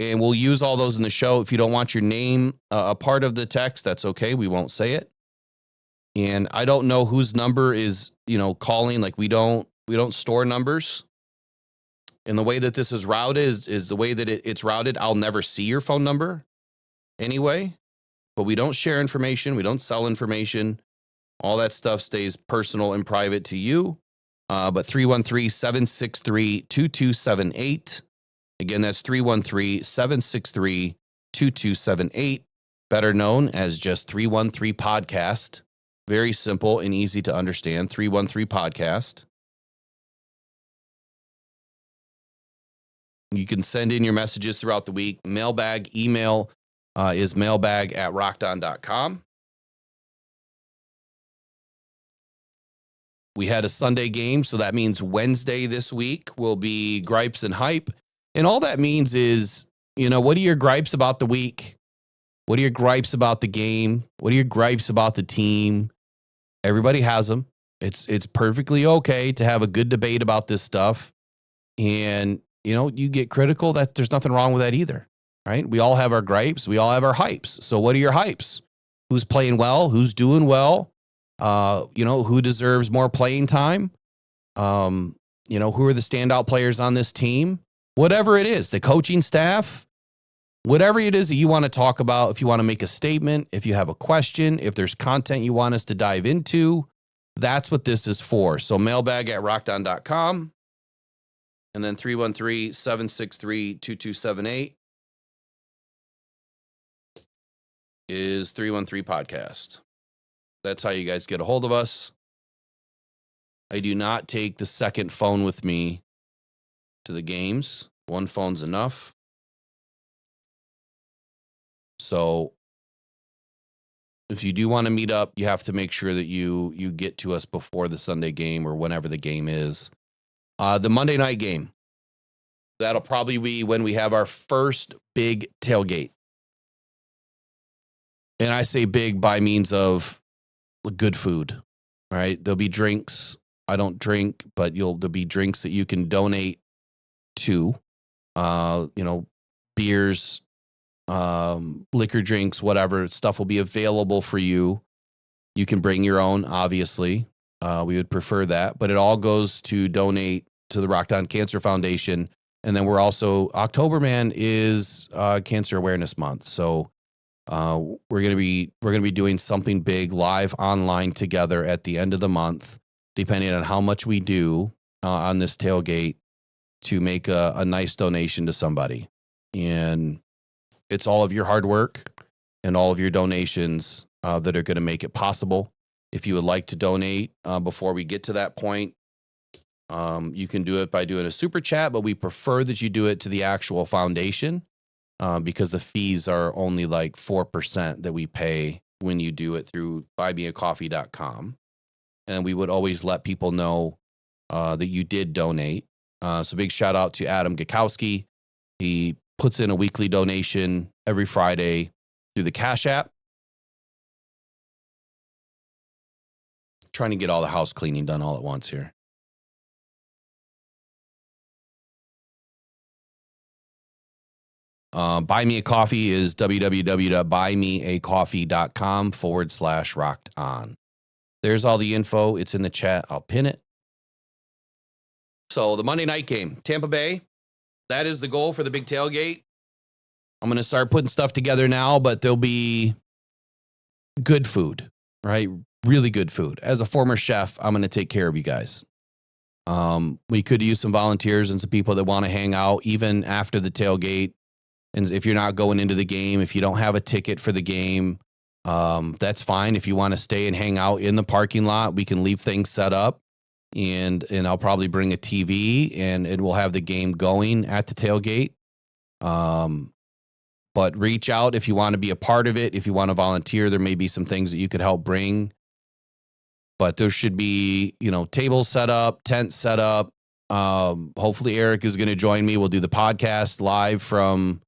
And we'll use all those in the show. If you don't want your name a part of the text, that's okay. We won't say it. And I don't know whose number is, calling. Like we don't store numbers. And the way that this is routed is the way that it's routed. I'll never see your phone number anyway. But we don't share information. We don't sell information. All that stuff stays personal and private to you. But 313-763-2278. Again, that's 313-763-2278, better known as just 313 Podcast. Very simple and easy to understand, 313 Podcast. You can send in your messages throughout the week. Mailbag email is mailbag@rockdown.com. We had a Sunday game, so that means Wednesday this week will be Gripes and Hype. And all that means is, what are your gripes about the week? What are your gripes about the game? What are your gripes about the team? Everybody has them. It's perfectly okay to have a good debate about this stuff. And, you get critical. There's nothing wrong with that either, right? We all have our gripes. We all have our hypes. So what are your hypes? Who's playing well? Who's doing well? Who deserves more playing time? who are the standout players on this team, whatever it is, the coaching staff, whatever it is that you want to talk about. If you want to make a statement, if you have a question, if there's content you want us to dive into, that's what this is for. So mailbag@rockdown.com and then 313-763-2278 is 313 podcast. That's how you guys get a hold of us. I do not take the second phone with me to the games. One phone's enough. So if you do want to meet up, you have to make sure that you get to us before the Sunday game or whenever the game is. The Monday night game, that'll probably be when we have our first big tailgate. And I say big by means of good food, right? There'll be drinks. I don't drink, but there'll be drinks that you can donate to, beers, liquor drinks, whatever stuff will be available for you. You can bring your own, obviously. We would prefer that, but it all goes to donate to the Rockhound Cancer Foundation. And then we're also, October, man, is Cancer Awareness Month. So we're gonna be doing something big live online together at the end of the month, depending on how much we do on this tailgate, to make a nice donation to somebody. And it's all of your hard work and all of your donations that are going to make it possible. If you would like to donate before we get to that point, you can do it by doing a super chat, but we prefer that you do it to the actual foundation because the fees are only like 4% that we pay when you do it through buymeacoffee.com. And we would always let people know that you did donate. So big shout out to Adam Gakowski. He puts in a weekly donation every Friday through the Cash App. Trying to get all the house cleaning done all at once here. Buy Me a Coffee is www.buymeacoffee.com/rocked on. There's all the info. It's in the chat. I'll pin it. So the Monday night game, Tampa Bay, that is the goal for the big tailgate. I'm going to start putting stuff together now, but there'll be good food, right? Really good food. As a former chef, I'm going to take care of you guys. We could use some volunteers and some people that want to hang out even after the tailgate. And if you're not going into the game, if you don't have a ticket for the game, that's fine. If you want to stay and hang out in the parking lot, we can leave things set up. And I'll probably bring a TV and we'll have the game going at the tailgate. But reach out if you want to be a part of it. If you want to volunteer, there may be some things that you could help bring. But there should be, tables set up, tents set up. Hopefully Eric is going to join me. We'll do the podcast live from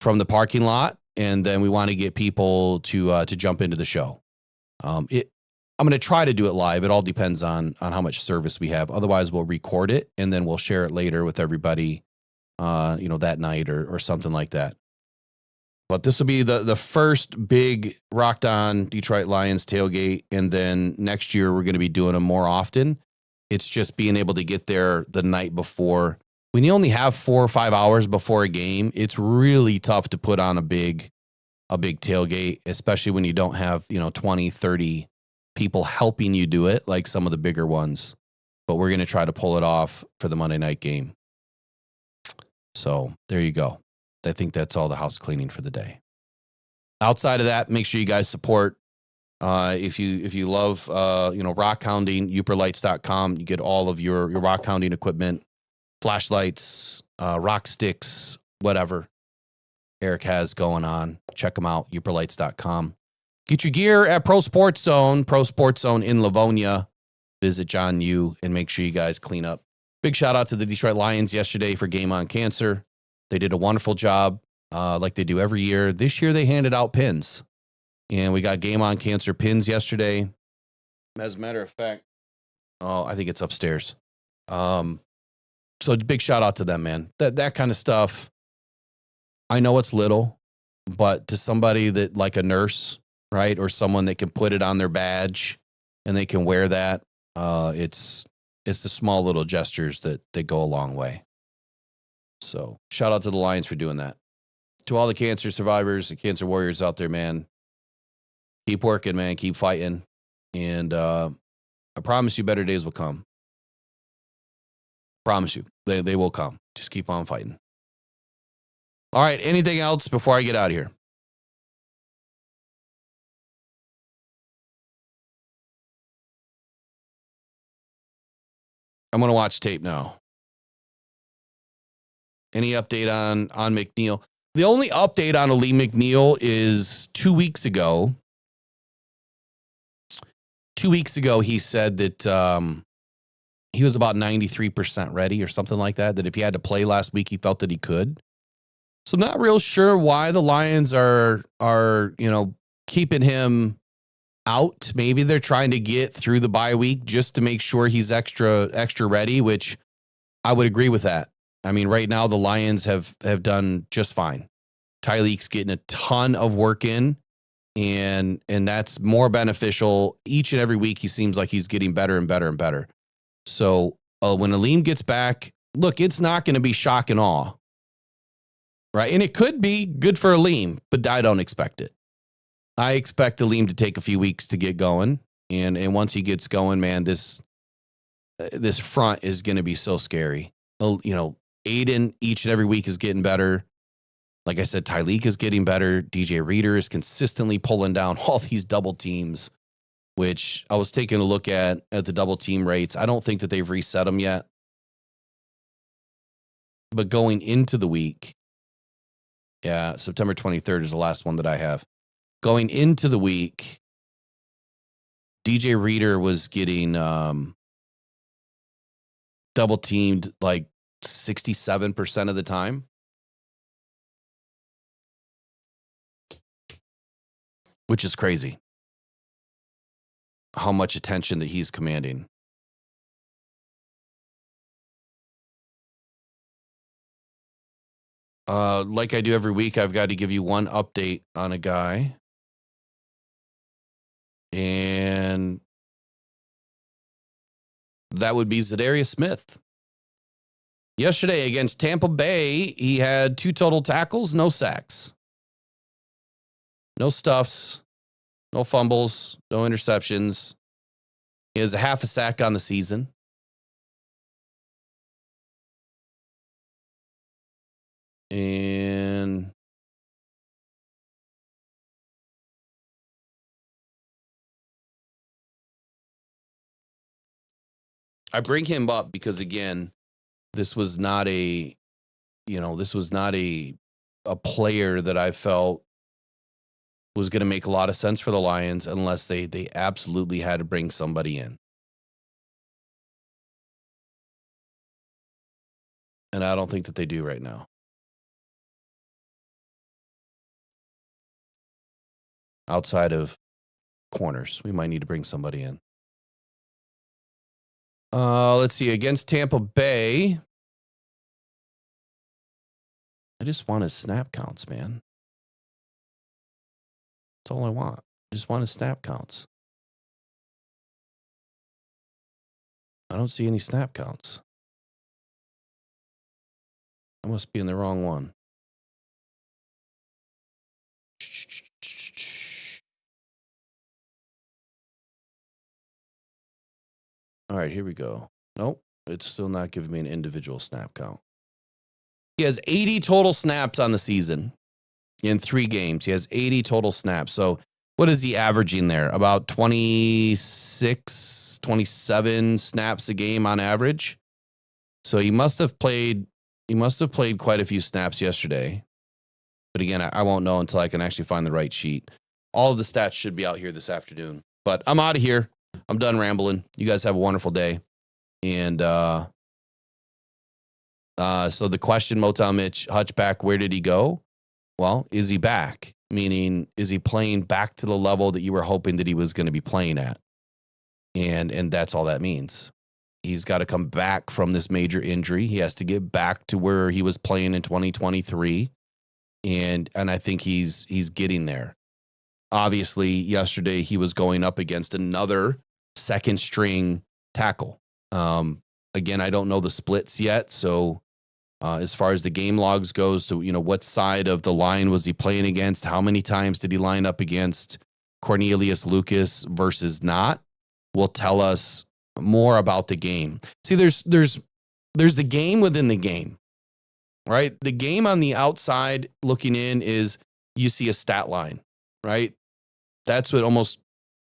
the parking lot. And then we want to get people to jump into the show. I'm going to try to do it live. It all depends on how much service we have. Otherwise, we'll record it and then we'll share it later with everybody, that night or something like that. But this will be the first big Rocked On Detroit Lions tailgate. And then next year, we're going to be doing them more often. It's just being able to get there the night before. When you only have 4 or 5 hours before a game, it's really tough to put on a big tailgate, especially when you don't have, 20, 30 people helping you do it, like some of the bigger ones. But we're going to try to pull it off for the Monday night game. So there you go. I think that's all the house cleaning for the day. Outside of that, make sure you guys support. If you love, rock hounding, YOOPERLITES.com. You get all of your rock hounding equipment, flashlights, rock sticks, whatever Eric has going on. Check them out, YOOPERLITES.com. Get your gear at Pro Sports Zone in Livonia. Visit John Yu and make sure you guys clean up. Big shout out to the Detroit Lions yesterday for Game on Cancer. They did a wonderful job, like they do every year. This year they handed out pins, and we got Game on Cancer pins yesterday. As a matter of fact, I think it's upstairs. So big shout out to them, man. That kind of stuff. I know it's little, but to somebody that like a nurse, right, or someone that can put it on their badge and they can wear that, it's it's the small little gestures that go a long way. So shout out to the Lions for doing that. To all the cancer survivors, the cancer warriors out there, man, keep working, man, keep fighting. And I promise you better days will come. Promise you, they will come. Just keep on fighting. All right, anything else before I get out of here? I'm going to watch tape now. Any update on McNeil? The only update on Ali McNeil is 2 weeks ago. 2 weeks ago, he said that he was about 93% ready or something like that, that if he had to play last week, he felt that he could. So I'm not real sure why the Lions are keeping him out. Maybe they're trying to get through the bye week just to make sure he's extra ready, which I would agree with that. I mean, right now the Lions have done just fine. Tyreek's getting a ton of work in, and that's more beneficial. Each and every week he seems like he's getting better and better and better. So when Aleem gets back, look, it's not going to be shock and awe, right? And it could be good for Aleem, but I don't expect it. I expect Aleem to take a few weeks to get going, and once he gets going, man, this front is going to be so scary. Aiden each and every week is getting better. Like I said, Tyreek is getting better. DJ Reader is consistently pulling down all these double teams, which I was taking a look at the double team rates. I don't think that they've reset them yet. But going into the week, yeah, September 23rd is the last one that I have. Going into the week, DJ Reader was getting double teamed like 67% of the time. Which is crazy. How much attention that he's commanding. Like I do every week, I've got to give you one update on a guy. And that would be Zadarius Smith. Yesterday against Tampa Bay, he had 2 total tackles, no sacks. No stuffs, no fumbles, no interceptions. He has a half a sack on the season. And I bring him up because, again, this was not a player that I felt was going to make a lot of sense for the Lions unless they absolutely had to bring somebody in. And I don't think that they do right now. Outside of corners, we might need to bring somebody in. Let's see. Against Tampa Bay, I just want his snap counts, man. That's all I want. I just want his snap counts. I don't see any snap counts. I must be in the wrong one. All right, here we go. Nope, it's still not giving me an individual snap count. He has 80 total snaps on the season. In 3 games, he has 80 total snaps. So what is he averaging there? About 26, 27 snaps a game on average. So he must have played quite a few snaps yesterday. But again, I won't know until I can actually find the right sheet. All of the stats should be out here this afternoon. But I'm out of here. I'm done rambling. You guys have a wonderful day. And so the question, Motown Mitch, Hutchback, where did he go? Well, is he back? Meaning, is he playing back to the level that you were hoping that he was going to be playing at? And that's all that means. He's got to come back from this major injury. He has to get back to where he was playing in 2023. And I think he's getting there. Obviously, yesterday he was going up against another second string tackle. Again, I don't know the splits yet. So as far as the game logs goes to, what side of the line was he playing against? How many times did he line up against Cornelius Lucas versus not? Will tell us more about the game. See, there's the game within the game, right? The game on the outside looking in is you see a stat line, right? That's what almost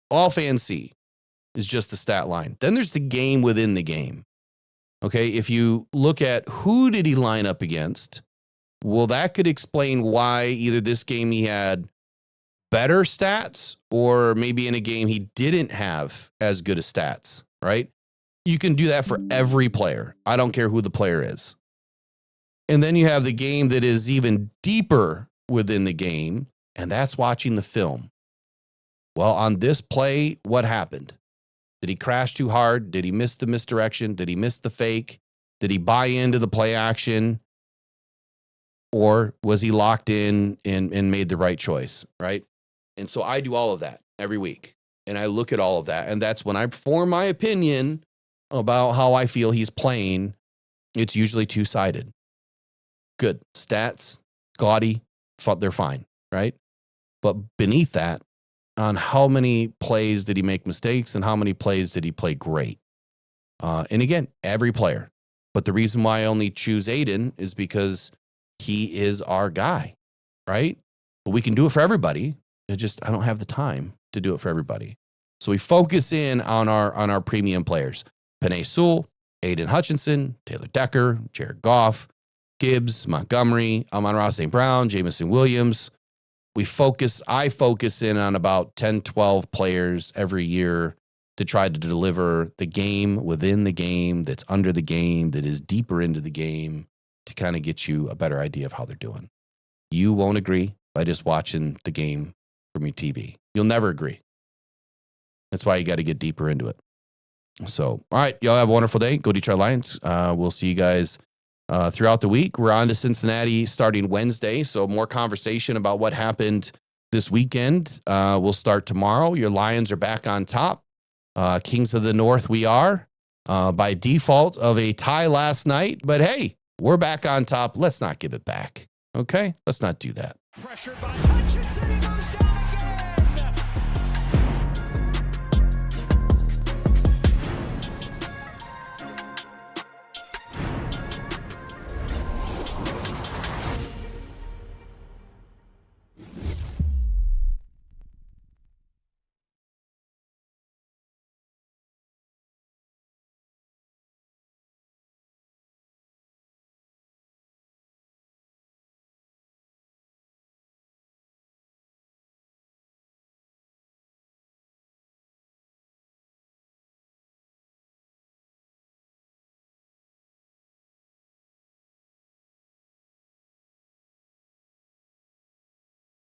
all fans see is just the stat line. Then there's the game within the game. Okay, if you look at who did he line up against, well, that could explain why either this game he had better stats or maybe in a game he didn't have as good as stats, right? You can do that for every player. I don't care who the player is. And then you have the game that is even deeper within the game, and that's watching the film. Well, on this play, what happened? Did he crash too hard? Did he miss the misdirection? Did he miss the fake? Did he buy into the play action? Or was he locked in and made the right choice, right? And so I do all of that every week. And I look at all of that. And that's when I form my opinion about how I feel he's playing. It's usually two-sided. Good. Stats, gaudy, they're fine, right? But beneath that, on how many plays did he make mistakes and how many plays did he play great? And again, every player. But the reason why I only choose Aiden is because he is our guy, right? But we can do it for everybody. I don't have the time to do it for everybody. So we focus in on our premium players. Penei Sewell, Aiden Hutchinson, Taylor Decker, Jared Goff, Gibbs, Montgomery, Amon-Ra St. Brown, Jameson Williams. I focus in on about 10, 12 players every year to try to deliver the game within the game, that's under the game, that is deeper into the game, to kind of get you a better idea of how they're doing. You won't agree by just watching the game from your TV. You'll never agree. That's why you got to get deeper into it. So, all right, y'all have a wonderful day. Go Detroit Lions. We'll see you guys throughout the week. We're on to Cincinnati starting Wednesday. So more conversation about what happened this weekend. We'll start tomorrow. Your Lions are back on top. Kings of the North we are by default of a tie last night. But hey, we're back on top. Let's not give it back. Okay? Let's not do that. Pressured by Hutchinson.